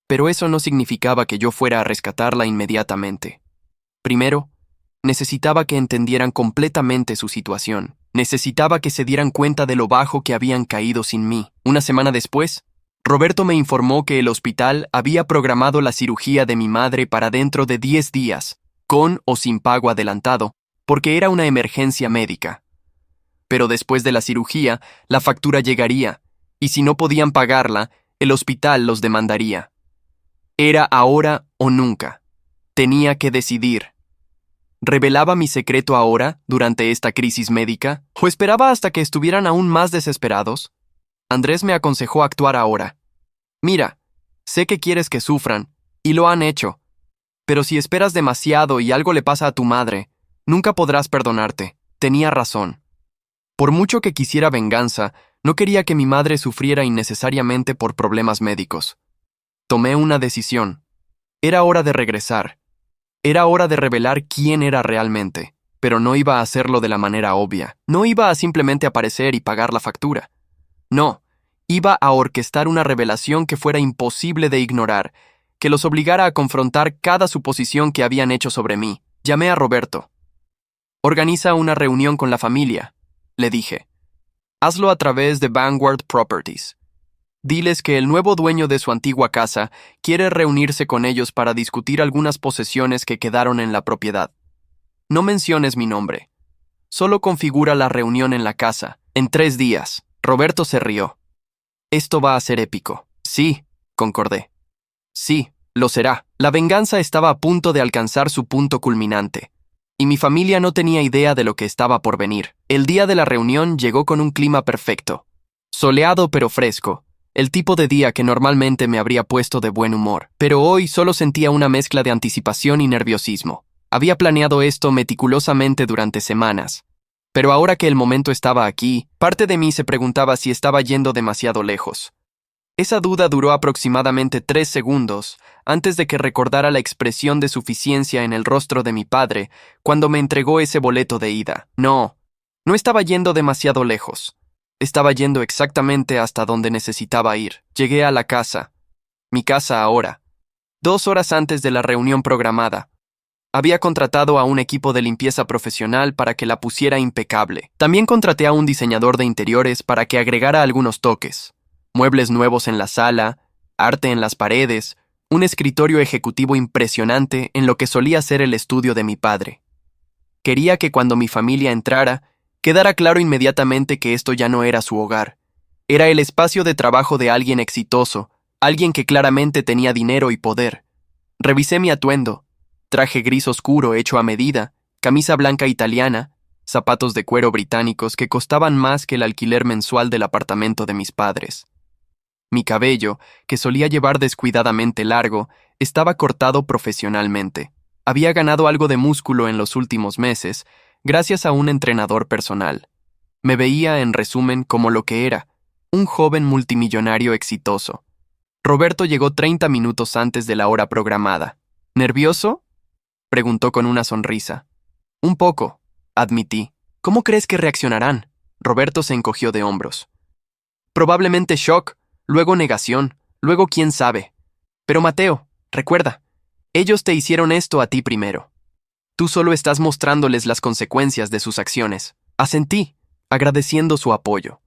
Pero eso no significaba que yo fuera a rescatarla inmediatamente. Primero, necesitaba que entendieran completamente su situación. Necesitaba que se dieran cuenta de lo bajo que habían caído sin mí. Una semana después, Roberto me informó que el hospital había programado la cirugía de mi madre para dentro de 10 días, con o sin pago adelantado, porque era una emergencia médica. Pero después de la cirugía, la factura llegaría, y si no podían pagarla, el hospital los demandaría. Era ahora o nunca. Tenía que decidir. ¿Revelaba mi secreto ahora, durante esta crisis médica, o esperaba hasta que estuvieran aún más desesperados? Andrés me aconsejó actuar ahora. Mira, sé que quieres que sufran, y lo han hecho. Pero si esperas demasiado y algo le pasa a tu madre, nunca podrás perdonarte. Tenía razón. Por mucho que quisiera venganza, No quería que mi madre sufriera innecesariamente por problemas médicos. Tomé una decisión. Era hora de regresar. Era hora de revelar quién era realmente, pero no iba a hacerlo de la manera obvia. No iba a simplemente aparecer y pagar la factura. No, iba a orquestar una revelación que fuera imposible de ignorar, que los obligara a confrontar cada suposición que habían hecho sobre mí. Llamé a Roberto. Organiza una reunión con la familia, le dije. Hazlo a través de Vanguard Properties. Diles que el nuevo dueño de su antigua casa quiere reunirse con ellos para discutir algunas posesiones que quedaron en la propiedad. No menciones mi nombre. Solo configura la reunión en la casa. En 3 días. Roberto se rió. Esto va a ser épico. Sí, concordé. Sí, lo será. La venganza estaba a punto de alcanzar su punto culminante. Y mi familia no tenía idea de lo que estaba por venir. El día de la reunión llegó con un clima perfecto. Soleado pero fresco. El tipo de día que normalmente me habría puesto de buen humor. Pero hoy solo sentía una mezcla de anticipación y nerviosismo. Había planeado esto meticulosamente durante semanas. Pero ahora que el momento estaba aquí, parte de mí se preguntaba si estaba yendo demasiado lejos. Esa duda duró aproximadamente 3 segundos antes de que recordara la expresión de suficiencia en el rostro de mi padre cuando me entregó ese boleto de ida. No estaba yendo demasiado lejos. Estaba yendo exactamente hasta donde necesitaba ir. Llegué a la casa. Mi casa ahora. 2 horas antes de la reunión programada. Había contratado a un equipo de limpieza profesional para que la pusiera impecable. También contraté a un diseñador de interiores para que agregara algunos toques. Muebles nuevos en la sala, arte en las paredes, un escritorio ejecutivo impresionante en lo que solía ser el estudio de mi padre. Quería que cuando mi familia entrara, quedara claro inmediatamente que esto ya no era su hogar. Era el espacio de trabajo de alguien exitoso, alguien que claramente tenía dinero y poder. Revisé mi atuendo. Traje gris oscuro hecho a medida, camisa blanca italiana, zapatos de cuero británicos que costaban más que el alquiler mensual del apartamento de mis padres. Mi cabello, que solía llevar descuidadamente largo, estaba cortado profesionalmente. Había ganado algo de músculo en los últimos meses, gracias a un entrenador personal. Me veía, en resumen, como lo que era, un joven multimillonario exitoso. Roberto llegó 30 minutos antes de la hora programada. ¿Nervioso?, preguntó con una sonrisa. Un poco, admití. ¿Cómo crees que reaccionarán? Roberto se encogió de hombros. Probablemente shock, luego negación, luego quién sabe. Pero Mateo, recuerda, ellos te hicieron esto a ti primero. Tú solo estás mostrándoles las consecuencias de sus acciones. Asentí, agradeciendo su apoyo.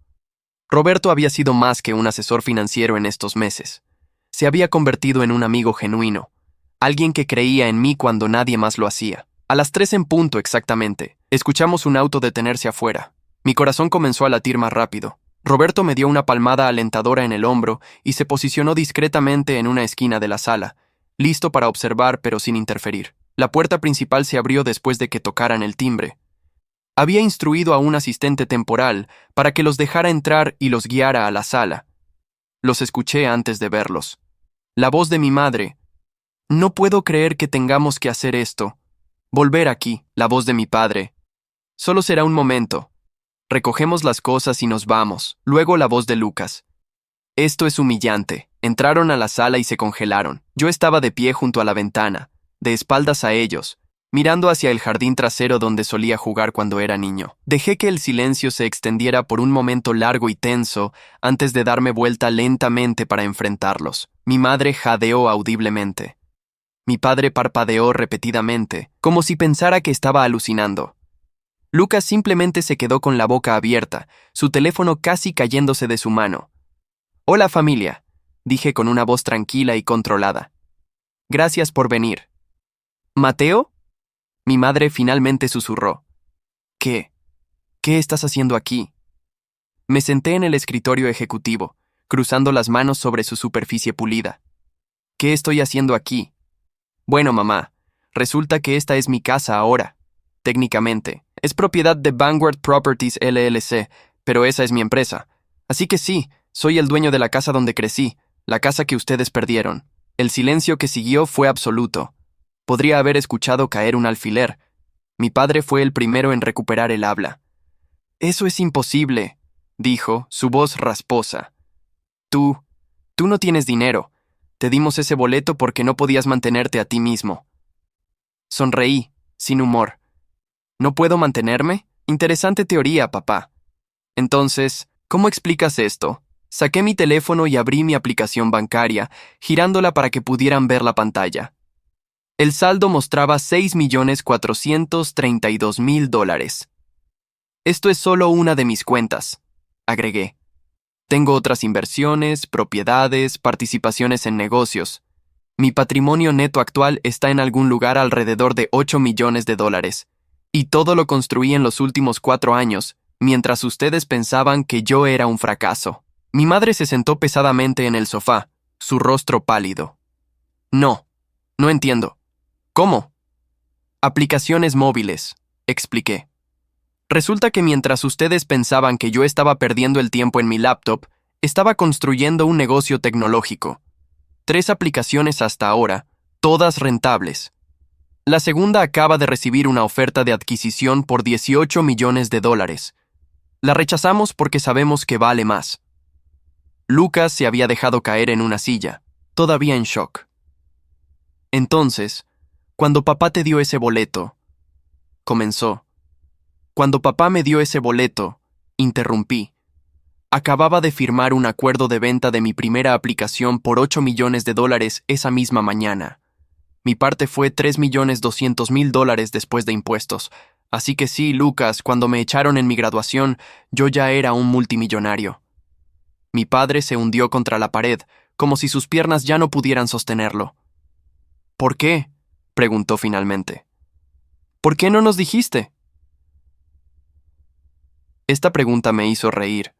Roberto había sido más que un asesor financiero en estos meses. Se había convertido en un amigo genuino. Alguien que creía en mí cuando nadie más lo hacía. A las 3 en punto exactamente, escuchamos un auto detenerse afuera. Mi corazón comenzó a latir más rápido. Roberto me dio una palmada alentadora en el hombro y se posicionó discretamente en una esquina de la sala, listo para observar pero sin interferir. La puerta principal se abrió después de que tocaran el timbre. Había instruido a un asistente temporal para que los dejara entrar y los guiara a la sala. Los escuché antes de verlos. La voz de mi madre. No puedo creer que tengamos que hacer esto. Volver aquí, la voz de mi padre. Solo será un momento. Recogemos las cosas y nos vamos. Luego la voz de Lucas. Esto es humillante. Entraron a la sala y se congelaron. Yo estaba de pie junto a la ventana, de espaldas a ellos, mirando hacia el jardín trasero donde solía jugar cuando era niño. Dejé que el silencio se extendiera por un momento largo y tenso antes de darme vuelta lentamente para enfrentarlos. Mi madre jadeó audiblemente. Mi padre parpadeó repetidamente, como si pensara que estaba alucinando. Lucas simplemente se quedó con la boca abierta, su teléfono casi cayéndose de su mano. «Hola, familia», dije con una voz tranquila y controlada. «Gracias por venir». «¿Mateo?», mi madre finalmente susurró. ¿Qué estás haciendo aquí?» Me senté en el escritorio ejecutivo, cruzando las manos sobre su superficie pulida. «¿Qué estoy haciendo aquí?» «Bueno, mamá, resulta que esta es mi casa ahora. Técnicamente, es propiedad de Vanguard Properties LLC, pero esa es mi empresa. Así que sí, soy el dueño de la casa donde crecí, la casa que ustedes perdieron». El silencio que siguió fue absoluto. Podría haber escuchado caer un alfiler. Mi padre fue el primero en recuperar el habla. «Eso es imposible. dijo, su voz rasposa. Tú no tienes dinero. Te dimos ese boleto porque no podías mantenerte a ti mismo. Sonreí, sin humor. ¿No puedo mantenerme? Interesante teoría, papá. Entonces, ¿cómo explicas esto? Saqué mi teléfono y abrí mi aplicación bancaria, girándola para que pudieran ver la pantalla. El saldo mostraba $6,432,000. Esto es solo una de mis cuentas, agregué. Tengo otras inversiones, propiedades, participaciones en negocios. Mi patrimonio neto actual está en algún lugar alrededor de $8 millones. Y todo lo construí en los últimos 4 años, mientras ustedes pensaban que yo era un fracaso. Mi madre se sentó pesadamente en el sofá, su rostro pálido. No entiendo. ¿Cómo? Aplicaciones móviles, expliqué. Resulta que mientras ustedes pensaban que yo estaba perdiendo el tiempo en mi laptop, estaba construyendo un negocio tecnológico. 3 aplicaciones hasta ahora, todas rentables. La segunda acaba de recibir una oferta de adquisición por $18 millones. La rechazamos porque sabemos que vale más. Lucas se había dejado caer en una silla, todavía en shock. Entonces, cuando papá te dio ese boleto, comenzó. Cuando papá me dio ese boleto, interrumpí. Acababa de firmar un acuerdo de venta de mi primera aplicación por $8 millones esa misma mañana. Mi parte fue $3,200,000 después de impuestos. Así que sí, Lucas, cuando me echaron en mi graduación, yo ya era un multimillonario. Mi padre se hundió contra la pared, como si sus piernas ya no pudieran sostenerlo. ¿Por qué?, preguntó finalmente. ¿Por qué no nos dijiste? Esta pregunta me hizo reír,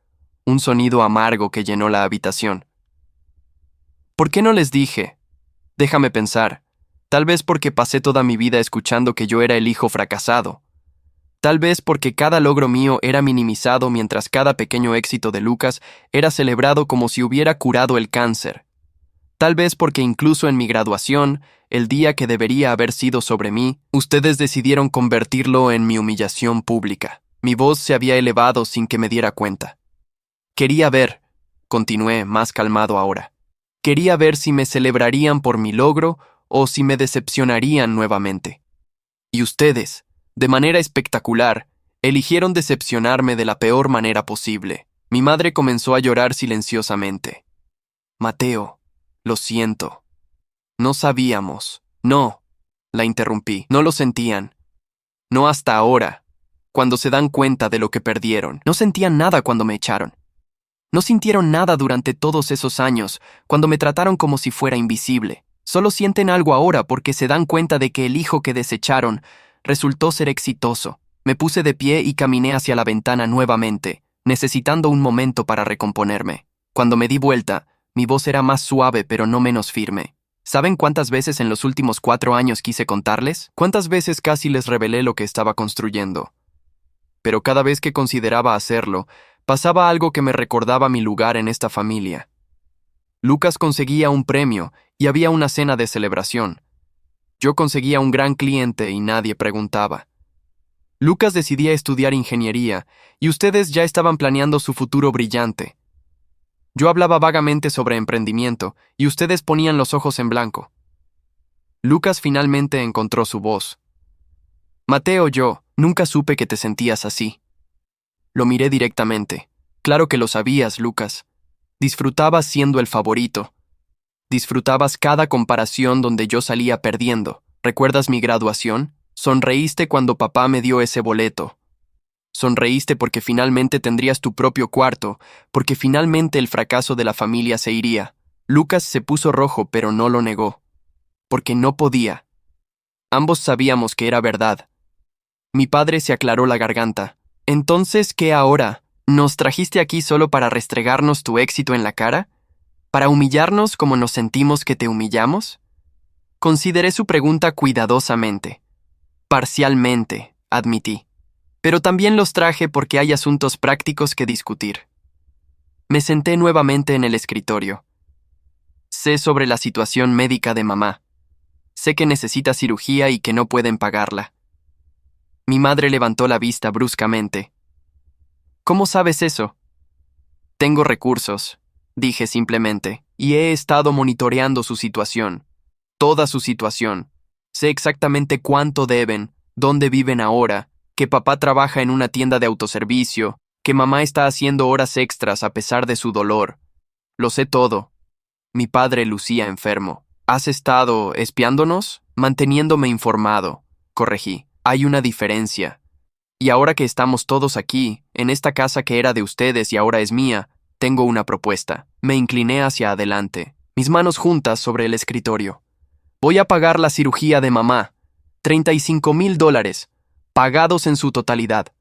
un sonido amargo que llenó la habitación. ¿Por qué no les dije? Déjame pensar. Tal vez porque pasé toda mi vida escuchando que yo era el hijo fracasado. Tal vez porque cada logro mío era minimizado mientras cada pequeño éxito de Lucas era celebrado como si hubiera curado el cáncer. Tal vez porque incluso en mi graduación, el día que debería haber sido sobre mí, ustedes decidieron convertirlo en mi humillación pública. Mi voz se había elevado sin que me diera cuenta. Quería ver, continué más calmado ahora, quería ver si me celebrarían por mi logro o si me decepcionarían nuevamente. Y ustedes, de manera espectacular, eligieron decepcionarme de la peor manera posible. Mi madre comenzó a llorar silenciosamente. Mateo, lo siento. No sabíamos. No, la interrumpí. No lo sentían. No hasta ahora, cuando se dan cuenta de lo que perdieron. No sentían nada cuando me echaron. No sintieron nada durante todos esos años, cuando me trataron como si fuera invisible. Solo sienten algo ahora porque se dan cuenta de que el hijo que desecharon resultó ser exitoso. Me puse de pie y caminé hacia la ventana nuevamente, necesitando un momento para recomponerme. Cuando me di vuelta, mi voz era más suave pero no menos firme. ¿Saben cuántas veces en los últimos 4 años quise contarles? ¿Cuántas veces casi les revelé lo que estaba construyendo? Pero cada vez que consideraba hacerlo, pasaba algo que me recordaba mi lugar en esta familia. Lucas conseguía un premio y había una cena de celebración. Yo conseguía un gran cliente y nadie preguntaba. Lucas decidía estudiar ingeniería y ustedes ya estaban planeando su futuro brillante. Yo hablaba vagamente sobre emprendimiento y ustedes ponían los ojos en blanco. Lucas finalmente encontró su voz. Mateo, yo nunca supe que te sentías así. Lo miré directamente. Claro que lo sabías, Lucas. Disfrutabas siendo el favorito. Disfrutabas cada comparación donde yo salía perdiendo. ¿Recuerdas mi graduación? Sonreíste cuando papá me dio ese boleto. Sonreíste porque finalmente tendrías tu propio cuarto, porque finalmente el fracaso de la familia se iría. Lucas se puso rojo, pero no lo negó. Porque no podía. Ambos sabíamos que era verdad. Mi padre se aclaró la garganta. ¿Entonces qué ahora? ¿Nos trajiste aquí solo para restregarnos tu éxito en la cara? ¿Para humillarnos como nos sentimos que te humillamos? Consideré su pregunta cuidadosamente. Parcialmente, admití. Pero también los traje porque hay asuntos prácticos que discutir. Me senté nuevamente en el escritorio. Sé sobre la situación médica de mamá. Sé que necesita cirugía y que no pueden pagarla. Mi madre levantó la vista bruscamente. ¿Cómo sabes eso? Tengo recursos, dije simplemente, y he estado monitoreando su situación. Toda su situación. Sé exactamente cuánto deben, dónde viven ahora, que papá trabaja en una tienda de autoservicio, que mamá está haciendo horas extras a pesar de su dolor. Lo sé todo. Mi padre lucía enfermo. ¿Has estado espiándonos? Manteniéndome informado, corregí. Hay una diferencia. Y ahora que estamos todos aquí, en esta casa que era de ustedes y ahora es mía, tengo una propuesta. Me incliné hacia adelante, mis manos juntas sobre el escritorio. Voy a pagar la cirugía de mamá. $35,000, pagados en su totalidad.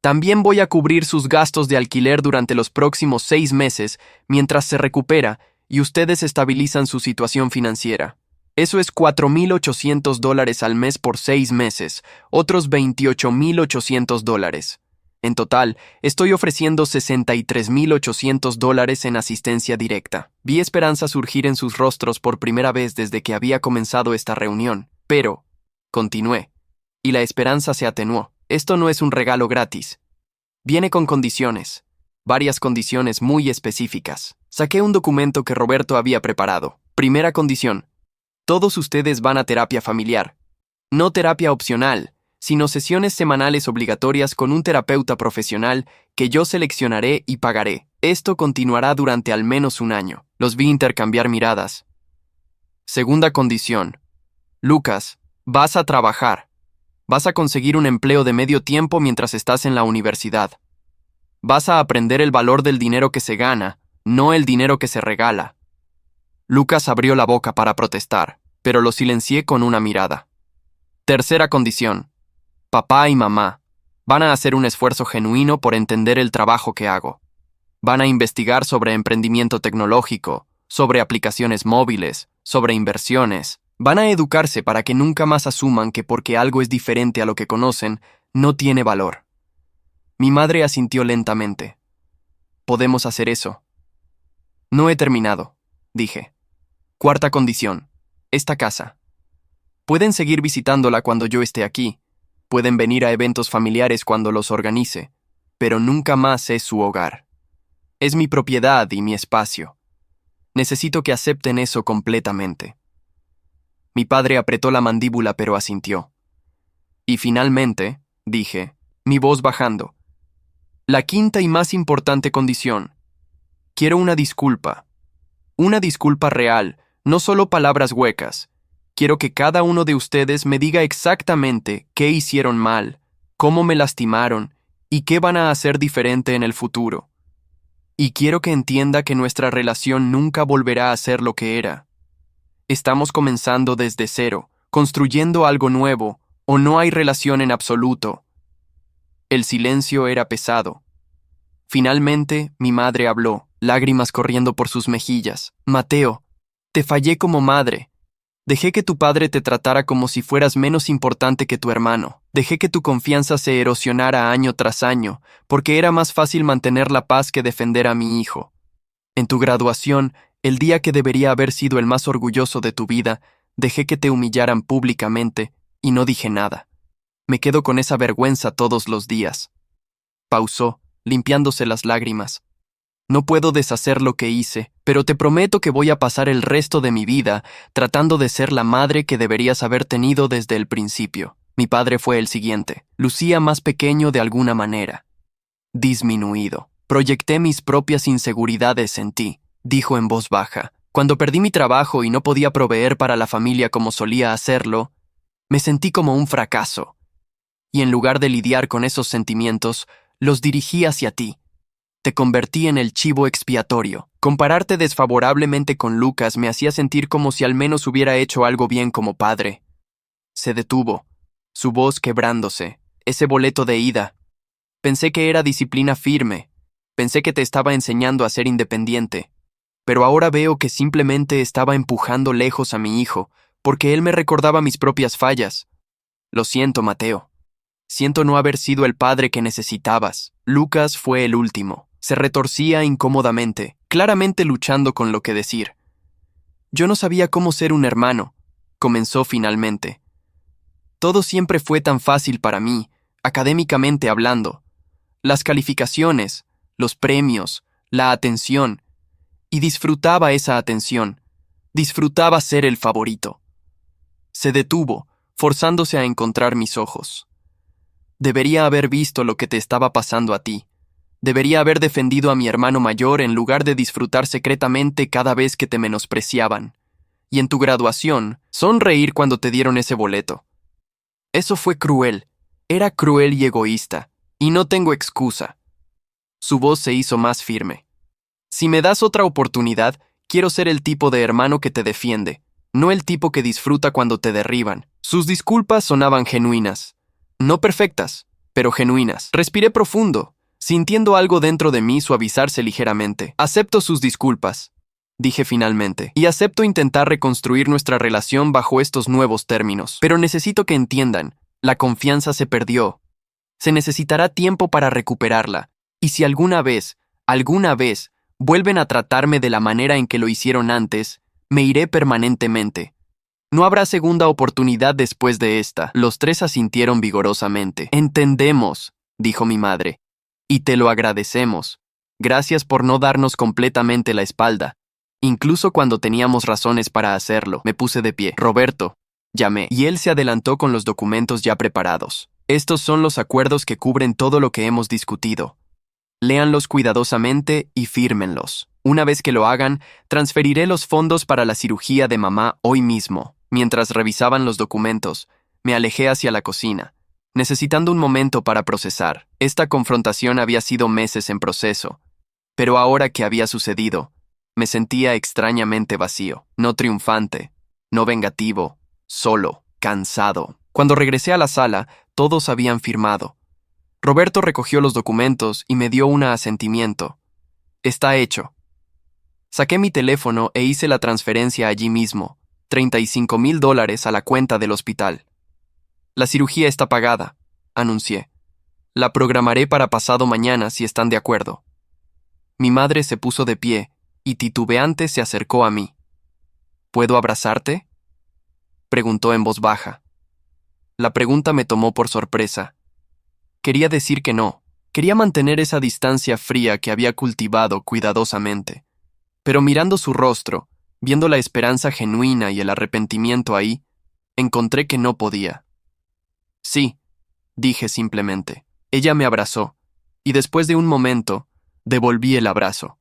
También voy a cubrir sus gastos de alquiler durante los próximos 6 meses mientras se recupera y ustedes estabilizan su situación financiera. Eso es $4,800 al mes por 6 meses, otros $28,800. En total, estoy ofreciendo $63,800 en asistencia directa. Vi esperanza surgir en sus rostros por primera vez desde que había comenzado esta reunión, pero, continué, y la esperanza se atenuó. Esto no es un regalo gratis. Viene con condiciones, varias condiciones muy específicas. Saqué un documento que Roberto había preparado. Primera condición: todos ustedes van a terapia familiar. No terapia opcional, sino sesiones semanales obligatorias con un terapeuta profesional que yo seleccionaré y pagaré. Esto continuará durante al menos un año. Los vi intercambiar miradas. Segunda condición: Lucas, vas a trabajar. Vas a conseguir un empleo de medio tiempo mientras estás en la universidad. Vas a aprender el valor del dinero que se gana, no el dinero que se regala. Lucas abrió la boca para protestar, pero lo silencié con una mirada. Tercera condición: papá y mamá van a hacer un esfuerzo genuino por entender el trabajo que hago. Van a investigar sobre emprendimiento tecnológico, sobre aplicaciones móviles, sobre inversiones. Van a educarse para que nunca más asuman que porque algo es diferente a lo que conocen, no tiene valor. Mi madre asintió lentamente. Podemos hacer eso. No he terminado, dije. Cuarta condición: esta casa. Pueden seguir visitándola cuando yo esté aquí. Pueden venir a eventos familiares cuando los organice, pero nunca más es su hogar. Es mi propiedad y mi espacio. Necesito que acepten eso completamente. Mi padre apretó la mandíbula pero asintió. Y finalmente, dije, mi voz bajando, la quinta y más importante condición. Quiero una disculpa real, no solo palabras huecas. Quiero que cada uno de ustedes me diga exactamente qué hicieron mal, cómo me lastimaron y qué van a hacer diferente en el futuro. Y quiero que entienda que nuestra relación nunca volverá a ser lo que era. Estamos comenzando desde cero, construyendo algo nuevo, o no hay relación en absoluto. El silencio era pesado. Finalmente, mi madre habló, lágrimas corriendo por sus mejillas. Mateo, te fallé como madre. Dejé que tu padre te tratara como si fueras menos importante que tu hermano. Dejé que tu confianza se erosionara año tras año, porque era más fácil mantener la paz que defender a mi hijo. En tu graduación, el día que debería haber sido el más orgulloso de tu vida, dejé que te humillaran públicamente y no dije nada. Me quedo con esa vergüenza todos los días. Pausó, limpiándose las lágrimas. No puedo deshacer lo que hice, pero te prometo que voy a pasar el resto de mi vida tratando de ser la madre que deberías haber tenido desde el principio. Mi padre fue el siguiente. Lucía más pequeño de alguna manera. Disminuido. Proyecté mis propias inseguridades en ti, dijo en voz baja. Cuando perdí mi trabajo y no podía proveer para la familia como solía hacerlo, me sentí como un fracaso. Y en lugar de lidiar con esos sentimientos, los dirigí hacia ti. Te convertí en el chivo expiatorio. Compararte desfavorablemente con Lucas me hacía sentir como si al menos hubiera hecho algo bien como padre. Se detuvo, su voz quebrándose. Ese boleto de ida. Pensé que era disciplina firme. Pensé que te estaba enseñando a ser independiente. Pero ahora veo que simplemente estaba empujando lejos a mi hijo, porque él me recordaba mis propias fallas. Lo siento, Mateo. Siento no haber sido el padre que necesitabas. Lucas fue el último. Se retorcía incómodamente, claramente luchando con lo que decir. Yo no sabía cómo ser un hermano, comenzó finalmente. Todo siempre fue tan fácil para mí, académicamente hablando. Las calificaciones, los premios, la atención, y disfrutaba esa atención. Disfrutaba ser el favorito. Se detuvo, forzándose a encontrar mis ojos. Debería haber visto lo que te estaba pasando a ti. Debería haber defendido a mi hermano mayor en lugar de disfrutar secretamente cada vez que te menospreciaban. Y en tu graduación, sonreír cuando te dieron ese boleto. Eso fue cruel. Era cruel y egoísta. Y no tengo excusa. Su voz se hizo más firme. Si me das otra oportunidad, quiero ser el tipo de hermano que te defiende, no el tipo que disfruta cuando te derriban. Sus disculpas sonaban genuinas. No perfectas, pero genuinas. Respiré profundo, sintiendo algo dentro de mí suavizarse ligeramente. Acepto sus disculpas, dije finalmente, y acepto intentar reconstruir nuestra relación bajo estos nuevos términos. Pero necesito que entiendan, la confianza se perdió. Se necesitará tiempo para recuperarla, y si alguna vez, vuelven a tratarme de la manera en que lo hicieron antes, me iré permanentemente. No habrá segunda oportunidad después de esta. Los tres asintieron vigorosamente. Entendemos, dijo mi madre, y te lo agradecemos. Gracias por no darnos completamente la espalda. Incluso cuando teníamos razones para hacerlo. Me puse de pie. Roberto, llamé, y él se adelantó con los documentos ya preparados. Estos son los acuerdos que cubren todo lo que hemos discutido. Léanlos cuidadosamente y fírmenlos. Una vez que lo hagan, transferiré los fondos para la cirugía de mamá hoy mismo. Mientras revisaban los documentos, me alejé hacia la cocina, necesitando un momento para procesar. Esta confrontación había sido meses en proceso, pero ahora que había sucedido, me sentía extrañamente vacío, no triunfante, no vengativo, solo, cansado. Cuando regresé a la sala, todos habían firmado. Roberto recogió los documentos y me dio un asentimiento. Está hecho. Saqué mi teléfono e hice la transferencia allí mismo, $35,000 a la cuenta del hospital. La cirugía está pagada, anuncié. La programaré para pasado mañana si están de acuerdo. Mi madre se puso de pie y titubeante se acercó a mí. ¿Puedo abrazarte?, preguntó en voz baja. La pregunta me tomó por sorpresa. Quería decir que no. Quería mantener esa distancia fría que había cultivado cuidadosamente. Pero mirando su rostro, viendo la esperanza genuina y el arrepentimiento ahí, encontré que no podía. Sí, dije simplemente. Ella me abrazó, y después de un momento, devolví el abrazo.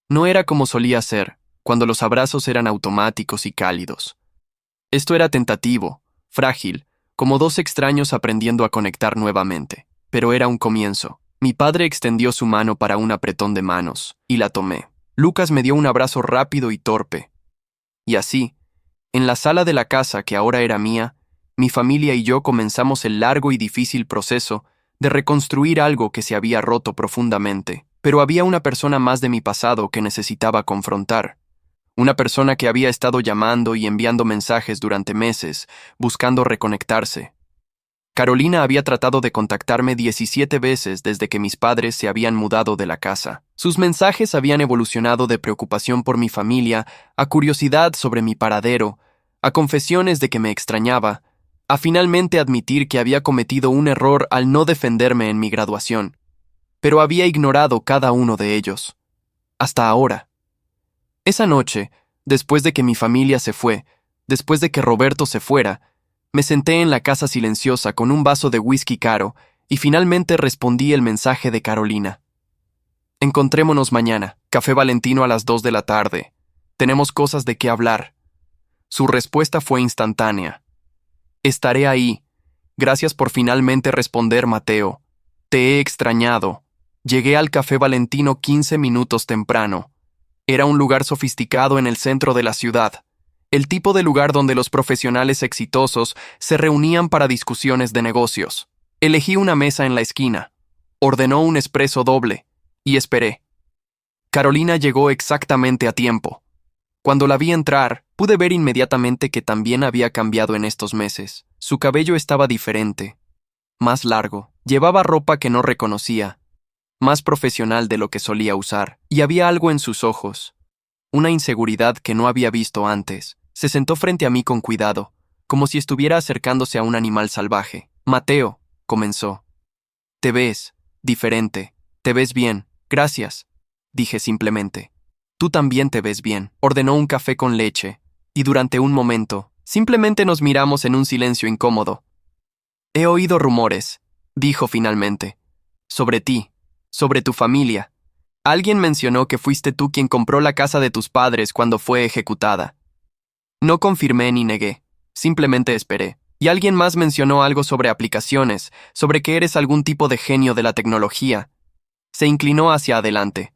No era como solía ser, cuando los abrazos eran automáticos y cálidos. Esto era tentativo, frágil, como dos extraños aprendiendo a conectar nuevamente. Pero era un comienzo. Mi padre extendió su mano para un apretón de manos, y la tomé. Lucas me dio un abrazo rápido y torpe. Y así, en la sala de la casa que ahora era mía, mi familia y yo comenzamos el largo y difícil proceso de reconstruir algo que se había roto profundamente. Pero había una persona más de mi pasado que necesitaba confrontar. Una persona que había estado llamando y enviando mensajes durante meses, buscando reconectarse. Carolina había tratado de contactarme 17 veces desde que mis padres se habían mudado de la casa. Sus mensajes habían evolucionado de preocupación por mi familia, a curiosidad sobre mi paradero, a confesiones de que me extrañaba, a finalmente admitir que había cometido un error al no defenderme en mi graduación. Pero había ignorado cada uno de ellos. Hasta ahora. Esa noche, después de que mi familia se fue, después de que Roberto se fuera, me senté en la casa silenciosa con un vaso de whisky caro y finalmente respondí el mensaje de Carolina. Encontrémonos mañana, Café Valentino a las 2 de la tarde. Tenemos cosas de qué hablar. Su respuesta fue instantánea. Estaré ahí. Gracias por finalmente responder, Mateo. Te he extrañado. Llegué al Café Valentino 15 minutos temprano. Era un lugar sofisticado en el centro de la ciudad. El tipo de lugar donde los profesionales exitosos se reunían para discusiones de negocios. Elegí una mesa en la esquina. Ordenó un espresso doble. Y esperé. Carolina llegó exactamente a tiempo. Cuando la vi entrar, pude ver inmediatamente que también había cambiado en estos meses. Su cabello estaba diferente. Más largo. Llevaba ropa que no reconocía. Más profesional de lo que solía usar. Y había algo en sus ojos. Una inseguridad que no había visto antes. Se sentó frente a mí con cuidado, como si estuviera acercándose a un animal salvaje. Mateo, comenzó. Te ves diferente. Te ves bien. Gracias. dije simplemente. Tú también te ves bien. Ordenó un café con leche, y durante un momento, simplemente nos miramos en un silencio incómodo. He oído rumores, dijo finalmente, sobre ti, sobre tu familia. Alguien mencionó que fuiste tú quien compró la casa de tus padres cuando fue ejecutada. No confirmé ni negué, simplemente esperé. Y alguien más mencionó algo sobre aplicaciones, sobre que eres algún tipo de genio de la tecnología. Se inclinó hacia adelante.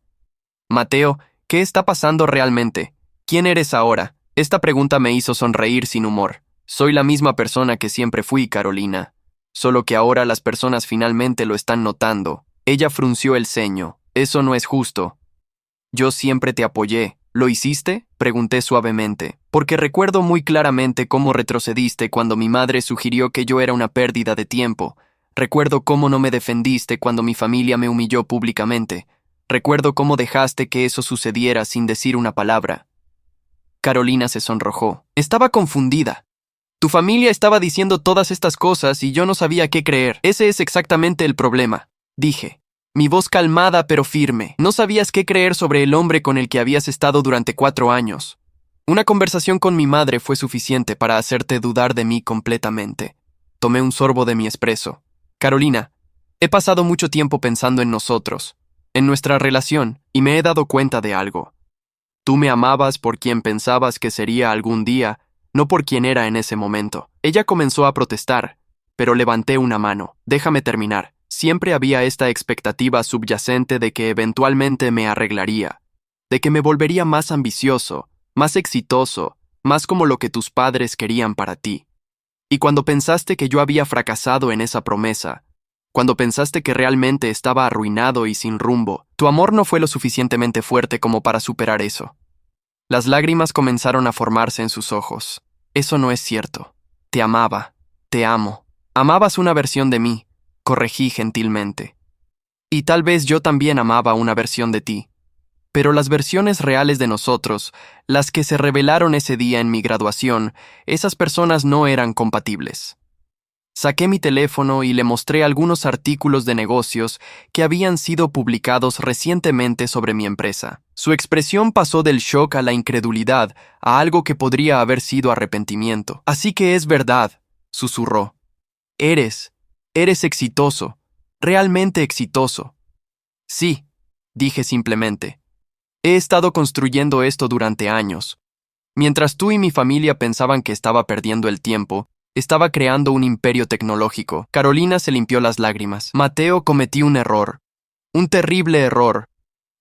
Mateo, ¿qué está pasando realmente? ¿Quién eres ahora? Esta pregunta me hizo sonreír sin humor. Soy la misma persona que siempre fui, Carolina. Solo que ahora las personas finalmente lo están notando. Ella frunció el ceño. Eso no es justo. Yo siempre te apoyé. ¿Lo hiciste? Pregunté suavemente, porque recuerdo muy claramente cómo retrocediste cuando mi madre sugirió que yo era una pérdida de tiempo. Recuerdo cómo no me defendiste cuando mi familia me humilló públicamente. Recuerdo cómo dejaste que eso sucediera sin decir una palabra. Carolina se sonrojó. Estaba confundida. Tu familia estaba diciendo todas estas cosas y yo no sabía qué creer. Ese es exactamente el problema, dije. Mi voz calmada pero firme. No sabías qué creer sobre el hombre con el que habías estado durante 4 años. Una conversación con mi madre fue suficiente para hacerte dudar de mí completamente. Tomé un sorbo de mi espresso. Carolina, he pasado mucho tiempo pensando en nosotros, en nuestra relación, y me he dado cuenta de algo. Tú me amabas por quien pensabas que sería algún día, no por quien era en ese momento. Ella comenzó a protestar, pero levanté una mano. Déjame terminar. Siempre había esta expectativa subyacente de que eventualmente me arreglaría, de que me volvería más ambicioso, más exitoso, más como lo que tus padres querían para ti. Y cuando pensaste que yo había fracasado en esa promesa, cuando pensaste que realmente estaba arruinado y sin rumbo, tu amor no fue lo suficientemente fuerte como para superar eso. Las lágrimas comenzaron a formarse en sus ojos. Eso no es cierto. Te amaba, te amo. Amabas una versión de mí. Corregí gentilmente. Y tal vez yo también amaba una versión de ti. Pero las versiones reales de nosotros, las que se revelaron ese día en mi graduación, esas personas no eran compatibles. Saqué mi teléfono y le mostré algunos artículos de negocios que habían sido publicados recientemente sobre mi empresa. Su expresión pasó del shock a la incredulidad, a algo que podría haber sido arrepentimiento. Así que es verdad, susurró. Eres exitoso, realmente exitoso. Sí, dije simplemente. He estado construyendo esto durante años. Mientras tú y mi familia pensaban que estaba perdiendo el tiempo, estaba creando un imperio tecnológico. Carolina se limpió las lágrimas. Mateo, cometí un error. Un terrible error.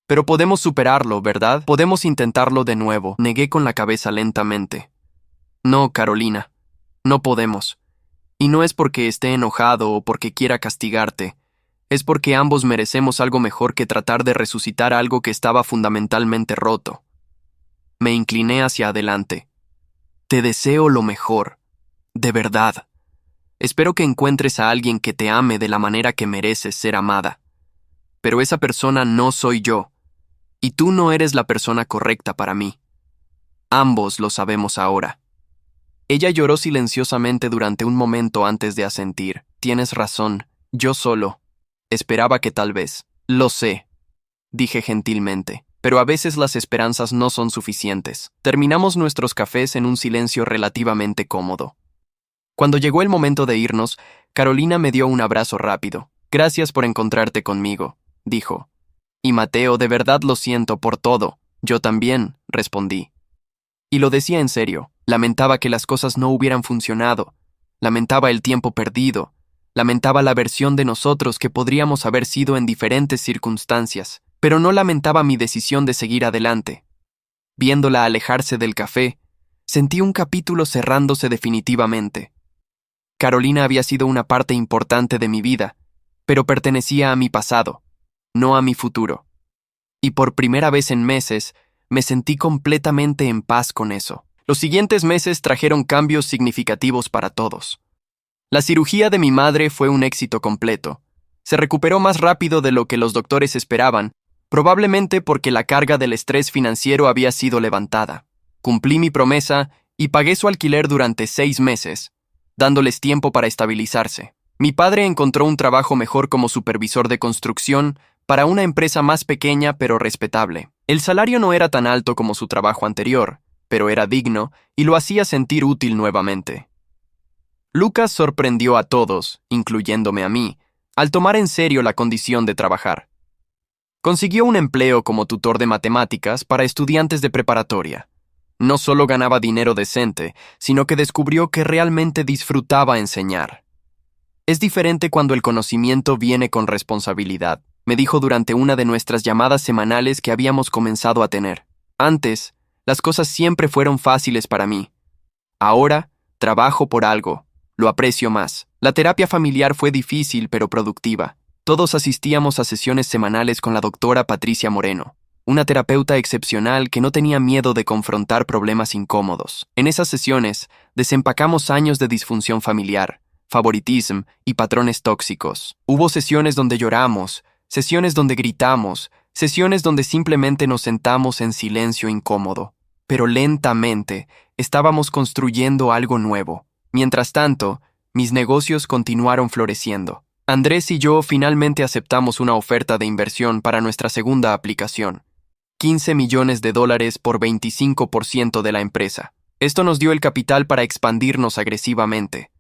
Pero podemos superarlo, ¿verdad? Podemos intentarlo de nuevo. Negué con la cabeza lentamente. No, Carolina. No podemos. Y no es porque esté enojado o porque quiera castigarte. Es porque ambos merecemos algo mejor que tratar de resucitar algo que estaba fundamentalmente roto. Me incliné hacia adelante. Te deseo lo mejor. De verdad. Espero que encuentres a alguien que te ame de la manera que mereces ser amada. Pero esa persona no soy yo. Y tú no eres la persona correcta para mí. Ambos lo sabemos ahora. Ella lloró silenciosamente durante un momento antes de asentir. Tienes razón, yo solo. Esperaba que tal vez. Lo sé, dije gentilmente, pero a veces las esperanzas no son suficientes. Terminamos nuestros cafés en un silencio relativamente cómodo. Cuando llegó el momento de irnos, Carolina me dio un abrazo rápido. Gracias por encontrarte conmigo, dijo. Y Mateo, de verdad lo siento por todo. Yo también, respondí. Y lo decía en serio. Lamentaba que las cosas no hubieran funcionado. Lamentaba el tiempo perdido. Lamentaba la versión de nosotros que podríamos haber sido en diferentes circunstancias. Pero no lamentaba mi decisión de seguir adelante. Viéndola alejarse del café, sentí un capítulo cerrándose definitivamente. Carolina había sido una parte importante de mi vida, pero pertenecía a mi pasado, no a mi futuro. Y por primera vez en meses, me sentí completamente en paz con eso. Los siguientes meses trajeron cambios significativos para todos. La cirugía de mi madre fue un éxito completo. Se recuperó más rápido de lo que los doctores esperaban, probablemente porque la carga del estrés financiero había sido levantada. Cumplí mi promesa y pagué su alquiler durante 6 meses, dándoles tiempo para estabilizarse. Mi padre encontró un trabajo mejor como supervisor de construcción, para una empresa más pequeña pero respetable. El salario no era tan alto como su trabajo anterior, pero era digno y lo hacía sentir útil nuevamente. Lucas sorprendió a todos, incluyéndome a mí, al tomar en serio la condición de trabajar. Consiguió un empleo como tutor de matemáticas para estudiantes de preparatoria. No solo ganaba dinero decente, sino que descubrió que realmente disfrutaba enseñar. Es diferente cuando el conocimiento viene con responsabilidad, me dijo durante una de nuestras llamadas semanales que habíamos comenzado a tener. Antes, las cosas siempre fueron fáciles para mí. Ahora, trabajo por algo. Lo aprecio más. La terapia familiar fue difícil pero productiva. Todos asistíamos a sesiones semanales con la doctora Patricia Moreno, una terapeuta excepcional que no tenía miedo de confrontar problemas incómodos. En esas sesiones, desempacamos años de disfunción familiar, favoritismo y patrones tóxicos. Hubo sesiones donde lloramos, sesiones donde gritamos, sesiones donde simplemente nos sentamos en silencio incómodo. Pero lentamente, estábamos construyendo algo nuevo. Mientras tanto, mis negocios continuaron floreciendo. Andrés y yo finalmente aceptamos una oferta de inversión para nuestra segunda aplicación. $15 millones por 25% de la empresa. Esto nos dio el capital para expandirnos agresivamente.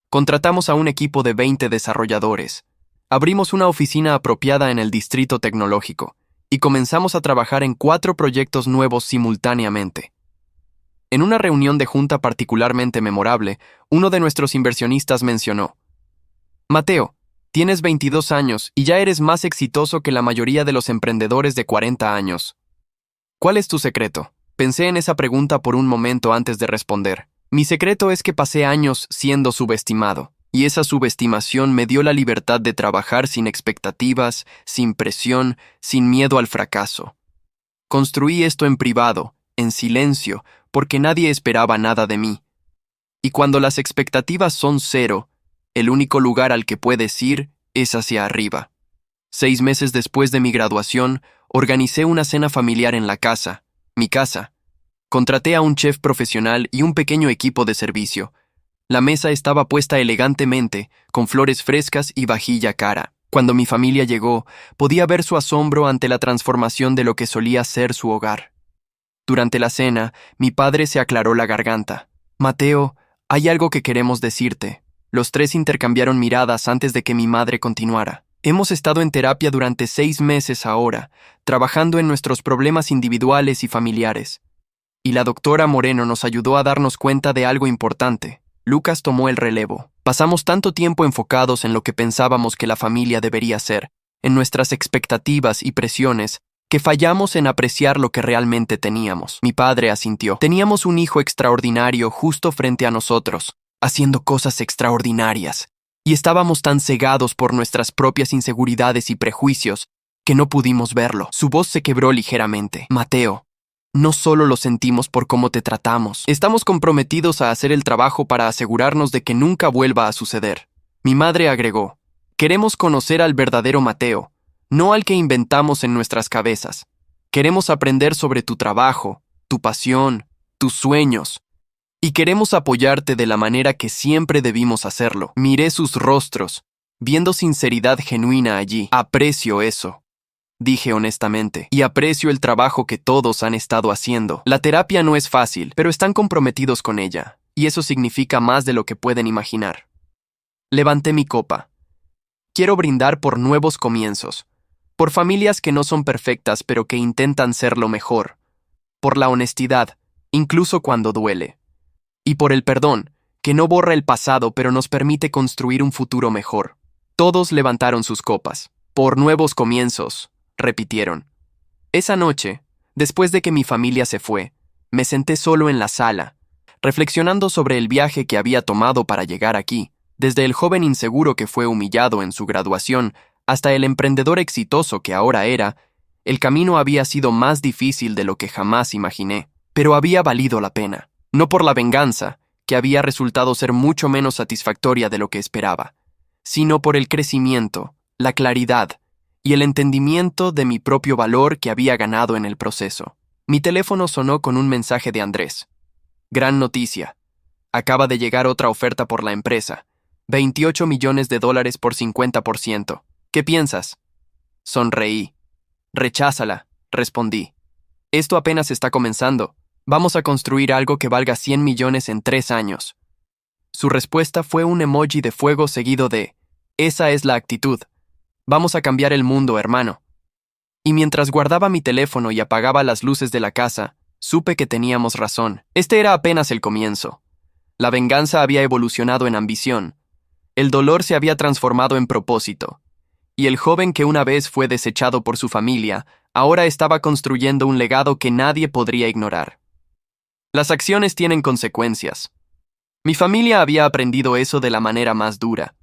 Contratamos a un equipo de 20 desarrolladores. Abrimos una oficina apropiada en el distrito tecnológico y comenzamos a trabajar en 4 proyectos nuevos simultáneamente. En una reunión de junta particularmente memorable, uno de nuestros inversionistas mencionó: Mateo, tienes 22 años y ya eres más exitoso que la mayoría de los emprendedores de 40 años. ¿Cuál es tu secreto? Pensé en esa pregunta por un momento antes de responder. Mi secreto es que pasé años siendo subestimado, y esa subestimación me dio la libertad de trabajar sin expectativas, sin presión, sin miedo al fracaso. Construí esto en privado, en silencio, porque nadie esperaba nada de mí. Y cuando las expectativas son cero, el único lugar al que puedes ir es hacia arriba. 6 meses después de mi graduación, organicé una cena familiar en la casa, mi casa. Contraté a un chef profesional y un pequeño equipo de servicio. La mesa estaba puesta elegantemente, con flores frescas y vajilla cara. Cuando mi familia llegó, podía ver su asombro ante la transformación de lo que solía ser su hogar. Durante la cena, mi padre se aclaró la garganta. Mateo, hay algo que queremos decirte. Los 3 intercambiaron miradas antes de que mi madre continuara. Hemos estado en terapia durante 6 meses ahora, trabajando en nuestros problemas individuales y familiares. Y la doctora Moreno nos ayudó a darnos cuenta de algo importante. Lucas tomó el relevo. Pasamos tanto tiempo enfocados en lo que pensábamos que la familia debería ser, en nuestras expectativas y presiones, que fallamos en apreciar lo que realmente teníamos. Mi padre asintió. Teníamos un hijo extraordinario justo frente a nosotros, haciendo cosas extraordinarias, y estábamos tan cegados por nuestras propias inseguridades y prejuicios que no pudimos verlo. Su voz se quebró ligeramente. Mateo, no solo lo sentimos por cómo te tratamos, estamos comprometidos a hacer el trabajo para asegurarnos de que nunca vuelva a suceder. Mi madre agregó: queremos conocer al verdadero Mateo, no al que inventamos en nuestras cabezas. Queremos aprender sobre tu trabajo, tu pasión, tus sueños, y queremos apoyarte de la manera que siempre debimos hacerlo. Miré sus rostros, viendo sinceridad genuina allí. Aprecio eso, dije honestamente, y aprecio el trabajo que todos han estado haciendo. La terapia no es fácil, pero están comprometidos con ella, y eso significa más de lo que pueden imaginar. Levanté mi copa. Quiero brindar por nuevos comienzos, por familias que no son perfectas pero que intentan ser lo mejor, por la honestidad, incluso cuando duele, y por el perdón, que no borra el pasado pero nos permite construir un futuro mejor. Todos levantaron sus copas. Por nuevos comienzos, repitieron. Esa noche, después de que mi familia se fue, me senté solo en la sala, reflexionando sobre el viaje que había tomado para llegar aquí, desde el joven inseguro que fue humillado en su graduación hasta el emprendedor exitoso que ahora era. El camino había sido más difícil de lo que jamás imaginé, pero había valido la pena, no por la venganza, que había resultado ser mucho menos satisfactoria de lo que esperaba, sino por el crecimiento, la claridad y el entendimiento de mi propio valor que había ganado en el proceso. Mi teléfono sonó con un mensaje de Andrés. Gran noticia. Acaba de llegar otra oferta por la empresa. $28 millones por 50%. ¿Qué piensas? Sonreí. Recházala, respondí. Esto apenas está comenzando. Vamos a construir algo que valga 100 millones en 3 años. Su respuesta fue un emoji de fuego seguido de: esa es la actitud. Vamos a cambiar el mundo, hermano. Y mientras guardaba mi teléfono y apagaba las luces de la casa, supe que teníamos razón. Este era apenas el comienzo. La venganza había evolucionado en ambición. El dolor se había transformado en propósito. Y el joven que una vez fue desechado por su familia, ahora estaba construyendo un legado que nadie podría ignorar. Las acciones tienen consecuencias. Mi familia había aprendido eso de la manera más dura.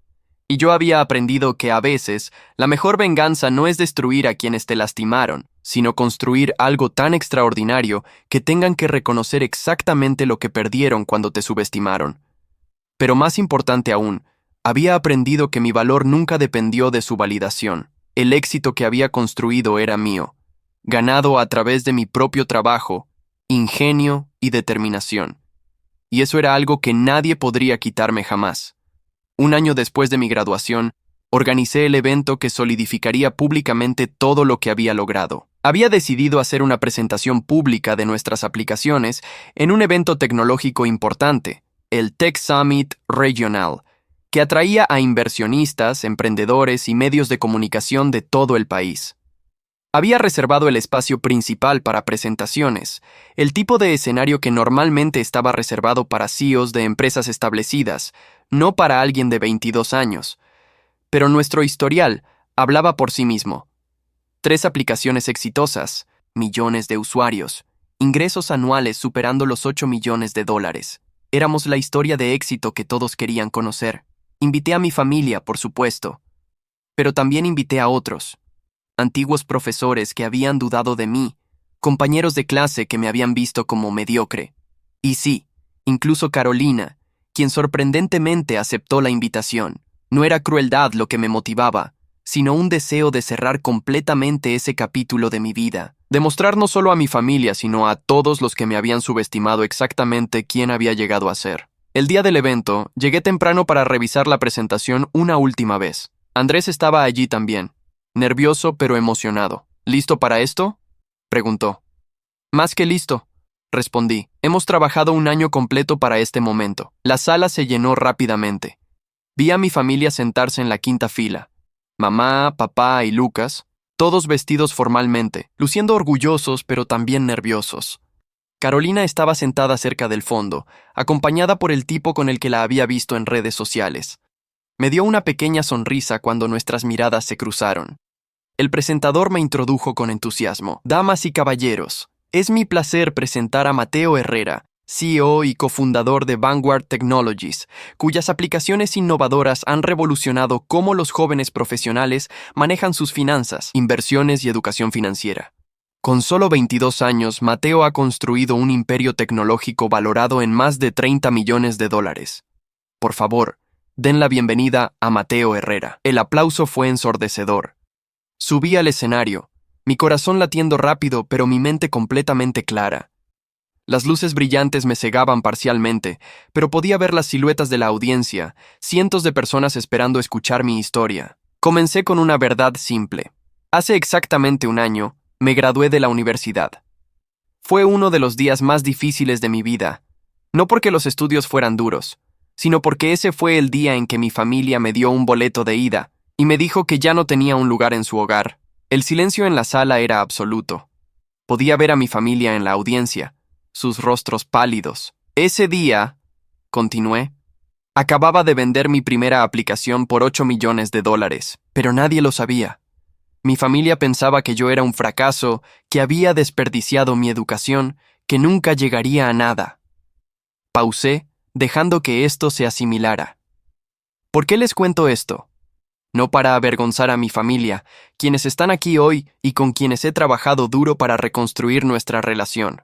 Y yo había aprendido que a veces la mejor venganza no es destruir a quienes te lastimaron, sino construir algo tan extraordinario que tengan que reconocer exactamente lo que perdieron cuando te subestimaron. Pero más importante aún, había aprendido que mi valor nunca dependió de su validación. El éxito que había construido era mío, ganado a través de mi propio trabajo, ingenio y determinación. Y eso era algo que nadie podría quitarme jamás. Un año después de mi graduación, organicé el evento que solidificaría públicamente todo lo que había logrado. Había decidido hacer una presentación pública de nuestras aplicaciones en un evento tecnológico importante, el Tech Summit Regional, que atraía a inversionistas, emprendedores y medios de comunicación de todo el país. Había reservado el espacio principal para presentaciones, el tipo de escenario que normalmente estaba reservado para CEOs de empresas establecidas, no para alguien de 22 años. Pero nuestro historial hablaba por sí mismo. 3 aplicaciones exitosas, millones de usuarios, ingresos anuales superando los 8 millones de dólares. Éramos la historia de éxito que todos querían conocer. Invité a mi familia, por supuesto, pero también invité a otros. Antiguos profesores que habían dudado de mí, compañeros de clase que me habían visto como mediocre. Y sí, incluso Carolina, quien sorprendentemente aceptó la invitación. No era crueldad lo que me motivaba, sino un deseo de cerrar completamente ese capítulo de mi vida, demostrar no solo a mi familia, sino a todos los que me habían subestimado exactamente quién había llegado a ser. El día del evento, llegué temprano para revisar la presentación una última vez. Andrés estaba allí también. Nervioso pero emocionado. ¿Listo para esto?, preguntó. Más que listo, respondí. Hemos trabajado un año completo para este momento. La sala se llenó rápidamente. Vi a mi familia sentarse en la quinta fila. Mamá, papá y Lucas, todos vestidos formalmente, luciendo orgullosos pero también nerviosos. Carolina estaba sentada cerca del fondo, acompañada por el tipo con el que la había visto en redes sociales. Me dio una pequeña sonrisa cuando nuestras miradas se cruzaron. El presentador me introdujo con entusiasmo. Damas y caballeros, es mi placer presentar a Mateo Herrera, CEO y cofundador de Vanguard Technologies, cuyas aplicaciones innovadoras han revolucionado cómo los jóvenes profesionales manejan sus finanzas, inversiones y educación financiera. Con solo 22 años, Mateo ha construido un imperio tecnológico valorado en más de 30 millones de dólares. Por favor, den la bienvenida a Mateo Herrera. El aplauso fue ensordecedor. Subí al escenario, mi corazón latiendo rápido pero mi mente completamente clara. Las luces brillantes me cegaban parcialmente, pero podía ver las siluetas de la audiencia, cientos de personas esperando escuchar mi historia. Comencé con una verdad simple. Hace exactamente un año, me gradué de la universidad. Fue uno de los días más difíciles de mi vida, no porque los estudios fueran duros, sino porque ese fue el día en que mi familia me dio un boleto de ida y me dijo que ya no tenía un lugar en su hogar. El silencio en la sala era absoluto. Podía ver a mi familia en la audiencia, sus rostros pálidos. Ese día, continué, acababa de vender mi primera aplicación por 8 millones de dólares, pero nadie lo sabía. Mi familia pensaba que yo era un fracaso, que había desperdiciado mi educación, que nunca llegaría a nada. Pausé, dejando que esto se asimilara. ¿Por qué les cuento esto? No para avergonzar a mi familia, quienes están aquí hoy y con quienes he trabajado duro para reconstruir nuestra relación.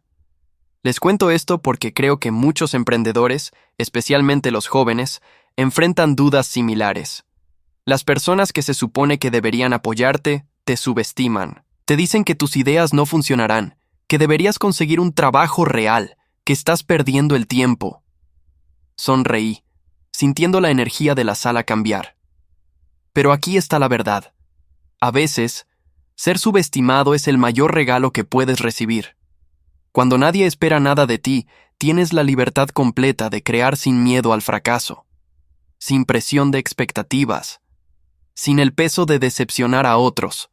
Les cuento esto porque creo que muchos emprendedores, especialmente los jóvenes, enfrentan dudas similares. Las personas que se supone que deberían apoyarte, te subestiman. Te dicen que tus ideas no funcionarán, que deberías conseguir un trabajo real, que estás perdiendo el tiempo. Sonreí, sintiendo la energía de la sala cambiar. Pero aquí está la verdad. A veces, Ser subestimado es el mayor regalo que puedes recibir. Cuando nadie espera nada de ti, tienes la libertad completa de crear sin miedo al fracaso, sin presión de expectativas, sin el peso de decepcionar a otros.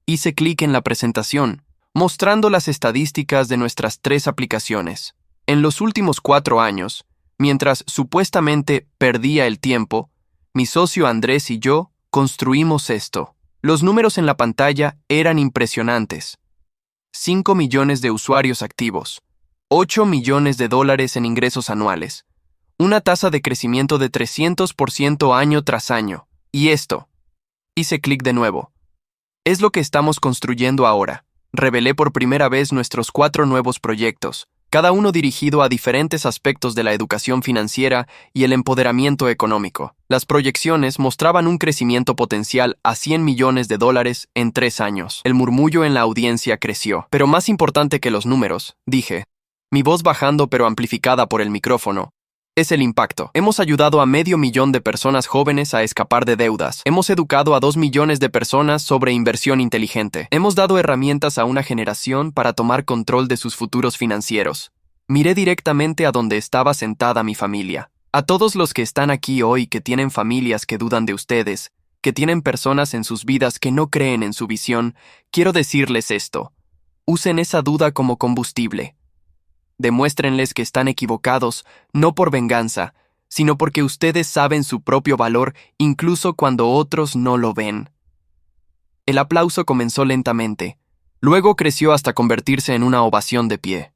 Hice clic en la presentación, mostrando las estadísticas de nuestras 3 aplicaciones. En los últimos 4 años, mientras supuestamente perdía el tiempo, mi socio Andrés y yo construimos esto. Los números en la pantalla eran impresionantes. 5 millones de usuarios activos, 8 millones de dólares en ingresos anuales, una tasa de crecimiento de 300% año tras año. Y esto. Hice clic de nuevo. Es lo que estamos construyendo ahora. Revelé por primera vez nuestros 4 nuevos proyectos, cada uno dirigido a diferentes aspectos de la educación financiera y el empoderamiento económico. Las proyecciones mostraban un crecimiento potencial a 100 millones de dólares en 3 años. El murmullo en la audiencia creció. Pero más importante que los números, dije, mi voz bajando pero amplificada por el micrófono, es el impacto. Hemos ayudado a 500,000 de personas jóvenes a escapar de deudas. Hemos educado a 2 millones de personas sobre inversión inteligente. Hemos dado herramientas a una generación para tomar control de sus futuros financieros. Miré directamente a donde estaba sentada mi familia. A todos los que están aquí hoy que tienen familias que dudan de ustedes, que tienen personas en sus vidas que no creen en su visión, quiero decirles esto. Usen esa duda como combustible. Demuéstrenles que están equivocados, no por venganza, sino porque ustedes saben su propio valor incluso cuando otros no lo ven. El aplauso comenzó lentamente, luego creció hasta convertirse en una ovación de pie.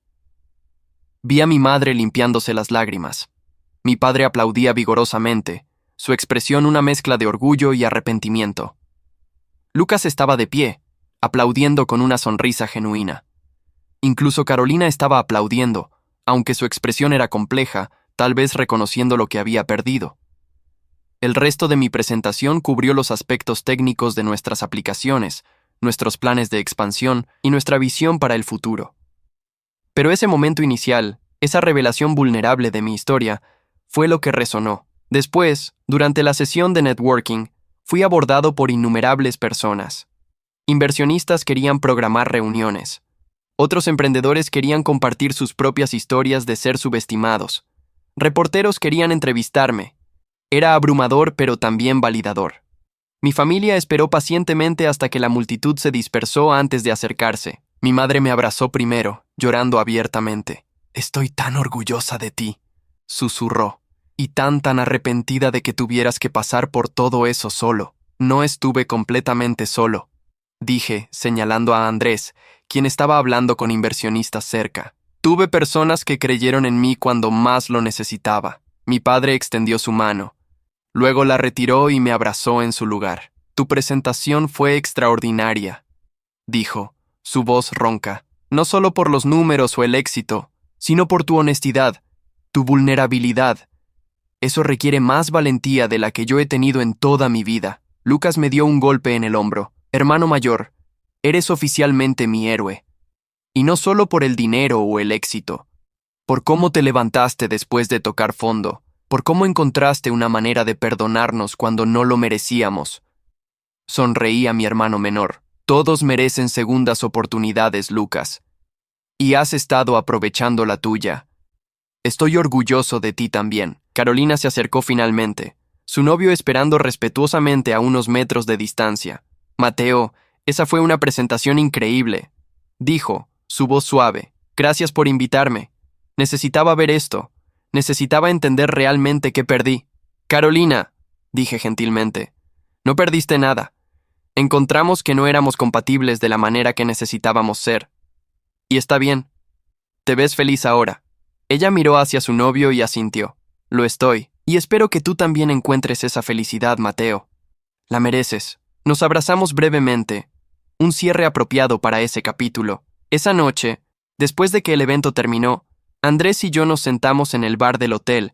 Vi a mi madre limpiándose las lágrimas. Mi padre aplaudía vigorosamente, su expresión una mezcla de orgullo y arrepentimiento. Lucas estaba de pie, aplaudiendo con una sonrisa genuina. Incluso Carolina estaba aplaudiendo, aunque su expresión era compleja, tal vez reconociendo lo que había perdido. El resto de mi presentación cubrió los aspectos técnicos de nuestras aplicaciones, nuestros planes de expansión y nuestra visión para el futuro. Pero ese momento inicial, esa revelación vulnerable de mi historia, fue lo que resonó. Después, durante la sesión de networking, fui abordado por innumerables personas. Inversionistas querían programar reuniones. Otros emprendedores querían compartir sus propias historias de ser subestimados. Reporteros querían entrevistarme. Era abrumador pero también validador. Mi familia esperó pacientemente hasta que la multitud se dispersó antes de acercarse. Mi madre me abrazó primero, llorando abiertamente. «Estoy tan orgullosa de ti», susurró, «y tan arrepentida de que tuvieras que pasar por todo eso solo». No estuve completamente solo, dije, señalando a Andrés, quien estaba hablando con inversionistas cerca. Tuve personas que creyeron en mí cuando más lo necesitaba. Mi padre extendió su mano. Luego la retiró y me abrazó en su lugar. «Tu presentación fue extraordinaria», dijo, su voz ronca. «No solo por los números o el éxito, sino por tu honestidad, tu vulnerabilidad. Eso requiere más valentía de la que yo he tenido en toda mi vida». Lucas me dio un golpe en el hombro. «Hermano mayor, eres oficialmente mi héroe. Y no solo por el dinero o el éxito, por cómo te levantaste después de tocar fondo, por cómo encontraste una manera de perdonarnos cuando no lo merecíamos». Sonreía mi hermano menor. «Todos merecen segundas oportunidades, Lucas. Y has estado aprovechando la tuya. Estoy orgulloso de ti también». Carolina se acercó finalmente, su novio esperando respetuosamente a unos metros de distancia. «Mateo, esa fue una presentación increíble», dijo, su voz suave. «Gracias por invitarme. Necesitaba ver esto. Necesitaba entender realmente qué perdí». «Carolina», dije gentilmente, «no perdiste nada. Encontramos que no éramos compatibles de la manera que necesitábamos ser. Y está bien. Te ves feliz ahora». Ella miró hacia su novio y asintió. «Lo estoy. Y espero que tú también encuentres esa felicidad, Mateo. La mereces». Nos abrazamos brevemente, un cierre apropiado para ese capítulo. Esa noche, después de que el evento terminó, Andrés y yo nos sentamos en el bar del hotel,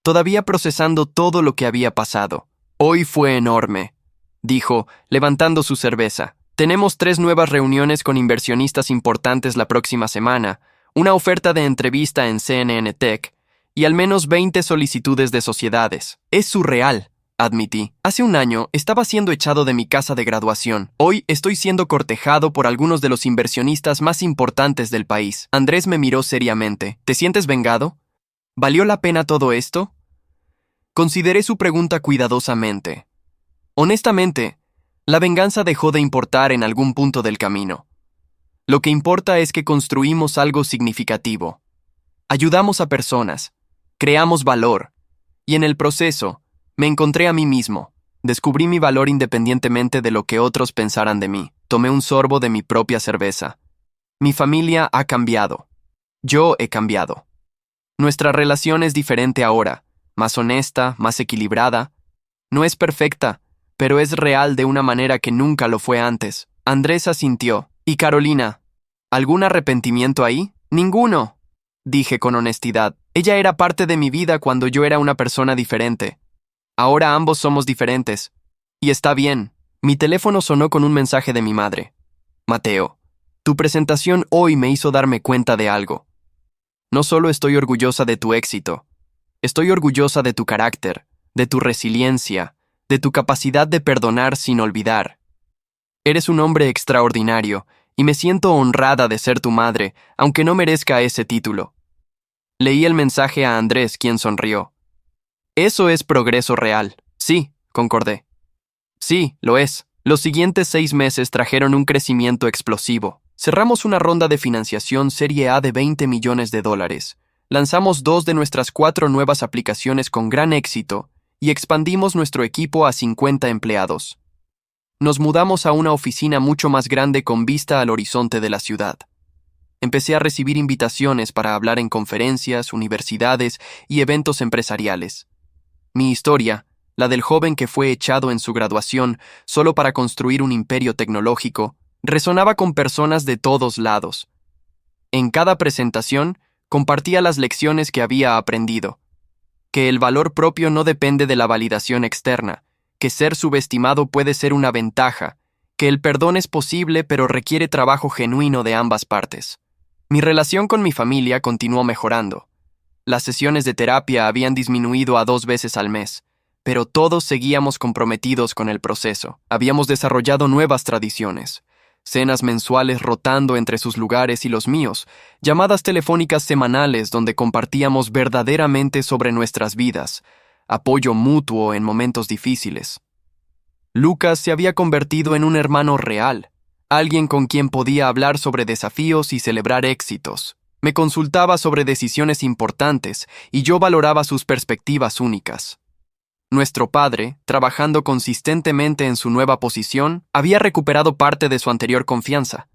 todavía procesando todo lo que había pasado. «Hoy fue enorme», dijo, levantando su cerveza. «Tenemos 3 nuevas reuniones con inversionistas importantes la próxima semana, una oferta de entrevista en CNN Tech y al menos 20 solicitudes de sociedades. Es surreal», admití. Hace un año estaba siendo echado de mi casa de graduación. Hoy estoy siendo cortejado por algunos de los inversionistas más importantes del país. Andrés me miró seriamente. ¿Te sientes vengado? ¿Valió la pena todo esto? Consideré su pregunta cuidadosamente. Honestamente, la venganza dejó de importar en algún punto del camino. Lo que importa es que construimos algo significativo. Ayudamos a personas, creamos valor, y en el proceso, me encontré a mí mismo. Descubrí mi valor independientemente de lo que otros pensaran de mí. Tomé un sorbo de mi propia cerveza. Mi familia ha cambiado. Yo he cambiado. Nuestra relación es diferente ahora, más honesta, más equilibrada. No es perfecta, pero es real de una manera que nunca lo fue antes. Andrés asintió. ¿Y Carolina? ¿Algún arrepentimiento ahí? Ninguno, dije con honestidad. Ella era parte de mi vida cuando yo era una persona diferente. Ahora ambos somos diferentes. Y está bien. Mi teléfono sonó con un mensaje de mi madre. Mateo, tu presentación hoy me hizo darme cuenta de algo. No solo estoy orgullosa de tu éxito, estoy orgullosa de tu carácter, de tu resiliencia, de tu capacidad de perdonar sin olvidar. Eres un hombre extraordinario, y me siento honrada de ser tu madre, aunque no merezca ese título. Leí el mensaje a Andrés, quien sonrió. Eso es progreso real. Sí, concordé. Sí, lo es. Los siguientes 6 meses trajeron un crecimiento explosivo. Cerramos una ronda de financiación Serie A de $20 millones. Lanzamos 2 de nuestras 4 nuevas aplicaciones con gran éxito y expandimos nuestro equipo a 50 empleados. Nos mudamos a una oficina mucho más grande con vista al horizonte de la ciudad. Empecé a recibir invitaciones para hablar en conferencias, universidades y eventos empresariales. Mi historia, la del joven que fue echado en su graduación solo para construir un imperio tecnológico, resonaba con personas de todos lados. En cada presentación, compartía las lecciones que había aprendido. Que el valor propio no depende de la validación externa, que ser subestimado puede ser una ventaja, que el perdón es posible pero requiere trabajo genuino de ambas partes. Mi relación con mi familia continuó mejorando. Las sesiones de terapia habían disminuido a 2 veces al mes, pero todos seguíamos comprometidos con el proceso. Habíamos desarrollado nuevas tradiciones. Cenas mensuales rotando entre sus lugares y los míos, llamadas telefónicas semanales donde compartíamos verdaderamente sobre nuestras vidas, apoyo mutuo en momentos difíciles. Lucas se había convertido en un hermano real, alguien con quien podía hablar sobre desafíos y celebrar éxitos. Me consultaba sobre decisiones importantes y yo valoraba sus perspectivas únicas. Nuestro padre, trabajando consistentemente en su nueva posición, había recuperado parte de su anterior confianza,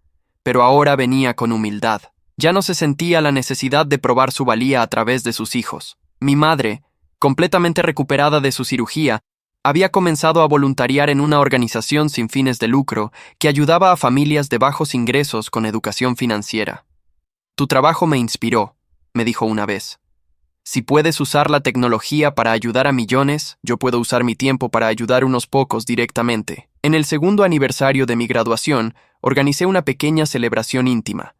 pero ahora venía con humildad. Ya no se sentía la necesidad de probar su valía a través de sus hijos. Mi madre, completamente recuperada de su cirugía, había comenzado a voluntariar en una organización sin fines de lucro que ayudaba a familias de bajos ingresos con educación financiera. Tu trabajo me inspiró, me dijo una vez. Si puedes usar la tecnología para ayudar a millones, yo puedo usar mi tiempo para ayudar unos pocos directamente. En el 2º aniversario de mi graduación, organicé una pequeña celebración íntima.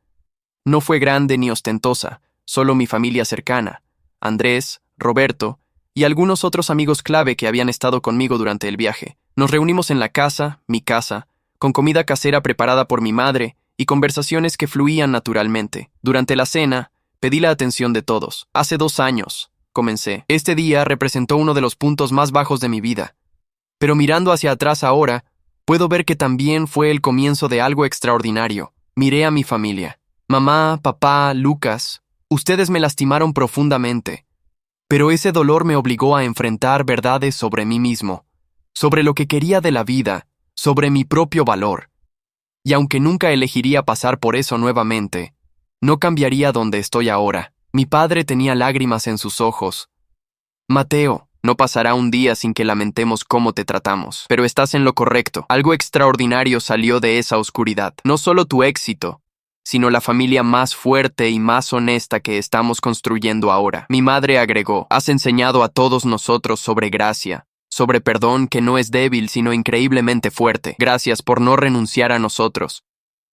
No fue grande ni ostentosa, solo mi familia cercana, Andrés, Roberto y algunos otros amigos clave que habían estado conmigo durante el viaje. Nos reunimos en la casa, mi casa, con comida casera preparada por mi madre y conversaciones que fluían naturalmente. Durante la cena, pedí la atención de todos. Hace 2 años, comencé. Este día representó uno de los puntos más bajos de mi vida. Pero mirando hacia atrás ahora, puedo ver que también fue el comienzo de algo extraordinario. Miré a mi familia. Mamá, papá, Lucas, ustedes me lastimaron profundamente. Pero ese dolor me obligó a enfrentar verdades sobre mí mismo, sobre lo que quería de la vida, sobre mi propio valor. Y aunque nunca elegiría pasar por eso nuevamente, no cambiaría donde estoy ahora. Mi padre tenía lágrimas en sus ojos. Mateo, no pasará un día sin que lamentemos cómo te tratamos, pero estás en lo correcto. Algo extraordinario salió de esa oscuridad. No solo tu éxito, sino la familia más fuerte y más honesta que estamos construyendo ahora. Mi madre agregó, has enseñado a todos nosotros sobre gracia, sobre perdón que no es débil sino increíblemente fuerte. Gracias por no renunciar a nosotros,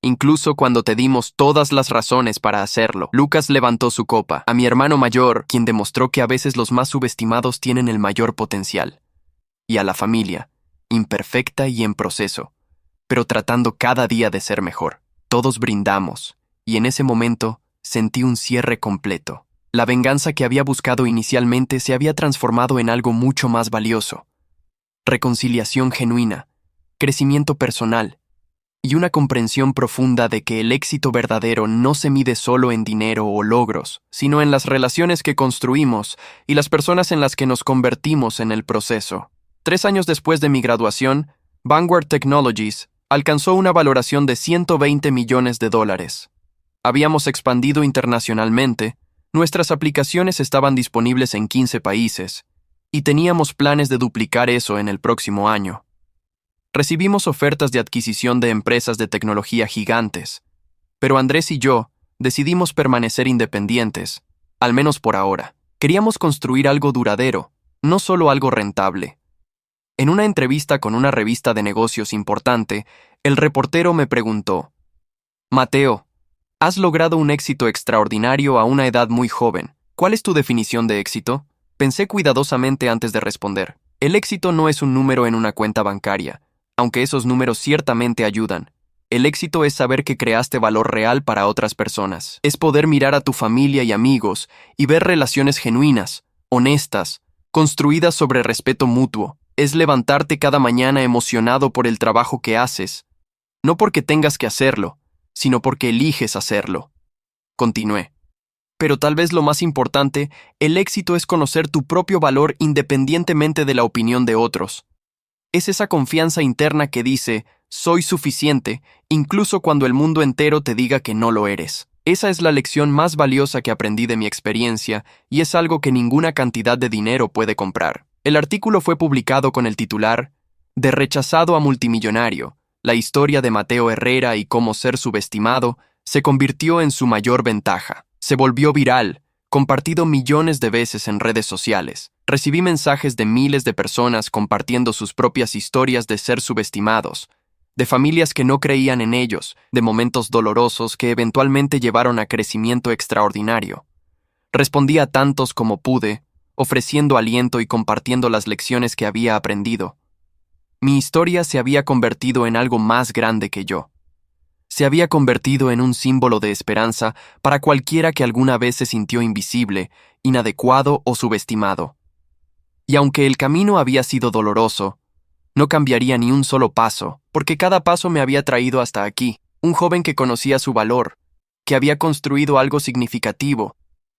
incluso cuando te dimos todas las razones para hacerlo. Lucas levantó su copa a mi hermano mayor, quien demostró que a veces los más subestimados tienen el mayor potencial. y a la familia, imperfecta y en proceso, pero tratando cada día de ser mejor. Todos brindamos, y en ese momento sentí un cierre completo. La venganza que había buscado inicialmente se había transformado en algo mucho más valioso. Reconciliación genuina, crecimiento personal, y una comprensión profunda de que el éxito verdadero no se mide solo en dinero o logros, sino en las relaciones que construimos y las personas en las que nos convertimos en el proceso. 3 años después de mi graduación, Vanguard Technologies alcanzó una valoración de $120 millones. Habíamos expandido internacionalmente, nuestras aplicaciones estaban disponibles en 15 países, y teníamos planes de duplicar eso en el próximo año. Recibimos ofertas de adquisición de empresas de tecnología gigantes, pero Andrés y yo decidimos permanecer independientes, al menos por ahora. Queríamos construir algo duradero, no solo algo rentable. En una entrevista con una revista de negocios importante, el reportero me preguntó: Mateo, has logrado un éxito extraordinario a una edad muy joven. ¿Cuál es tu definición de éxito? Pensé cuidadosamente antes de responder. El éxito no es un número en una cuenta bancaria, aunque esos números ciertamente ayudan. El éxito es saber que creaste valor real para otras personas. Es poder mirar a tu familia y amigos y ver relaciones genuinas, honestas, construidas sobre respeto mutuo. Es levantarte cada mañana emocionado por el trabajo que haces, no porque tengas que hacerlo, sino porque eliges hacerlo. Continué. Pero tal vez lo más importante, el éxito es conocer tu propio valor independientemente de la opinión de otros. Es esa confianza interna que dice, soy suficiente, incluso cuando el mundo entero te diga que no lo eres. Esa es la lección más valiosa que aprendí de mi experiencia y es algo que ninguna cantidad de dinero puede comprar. El artículo fue publicado con el titular De rechazado a multimillonario, la historia de Mateo Herrera y cómo ser subestimado se convirtió en su mayor ventaja. Se volvió viral, compartido millones de veces en redes sociales. Recibí mensajes de miles de personas compartiendo sus propias historias de ser subestimados, de familias que no creían en ellos, de momentos dolorosos que eventualmente llevaron a crecimiento extraordinario. Respondí a tantos como pude, ofreciendo aliento y compartiendo las lecciones que había aprendido. Mi historia se había convertido en algo más grande que yo. Se había convertido en un símbolo de esperanza para cualquiera que alguna vez se sintió invisible, inadecuado o subestimado. Y aunque el camino había sido doloroso, no cambiaría ni un solo paso, porque cada paso me había traído hasta aquí, un joven que conocía su valor, que había construido algo significativo,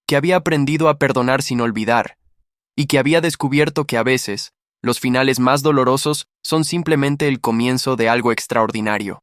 que había aprendido a perdonar sin olvidar, y que había descubierto que a veces, los finales más dolorosos son simplemente el comienzo de algo extraordinario.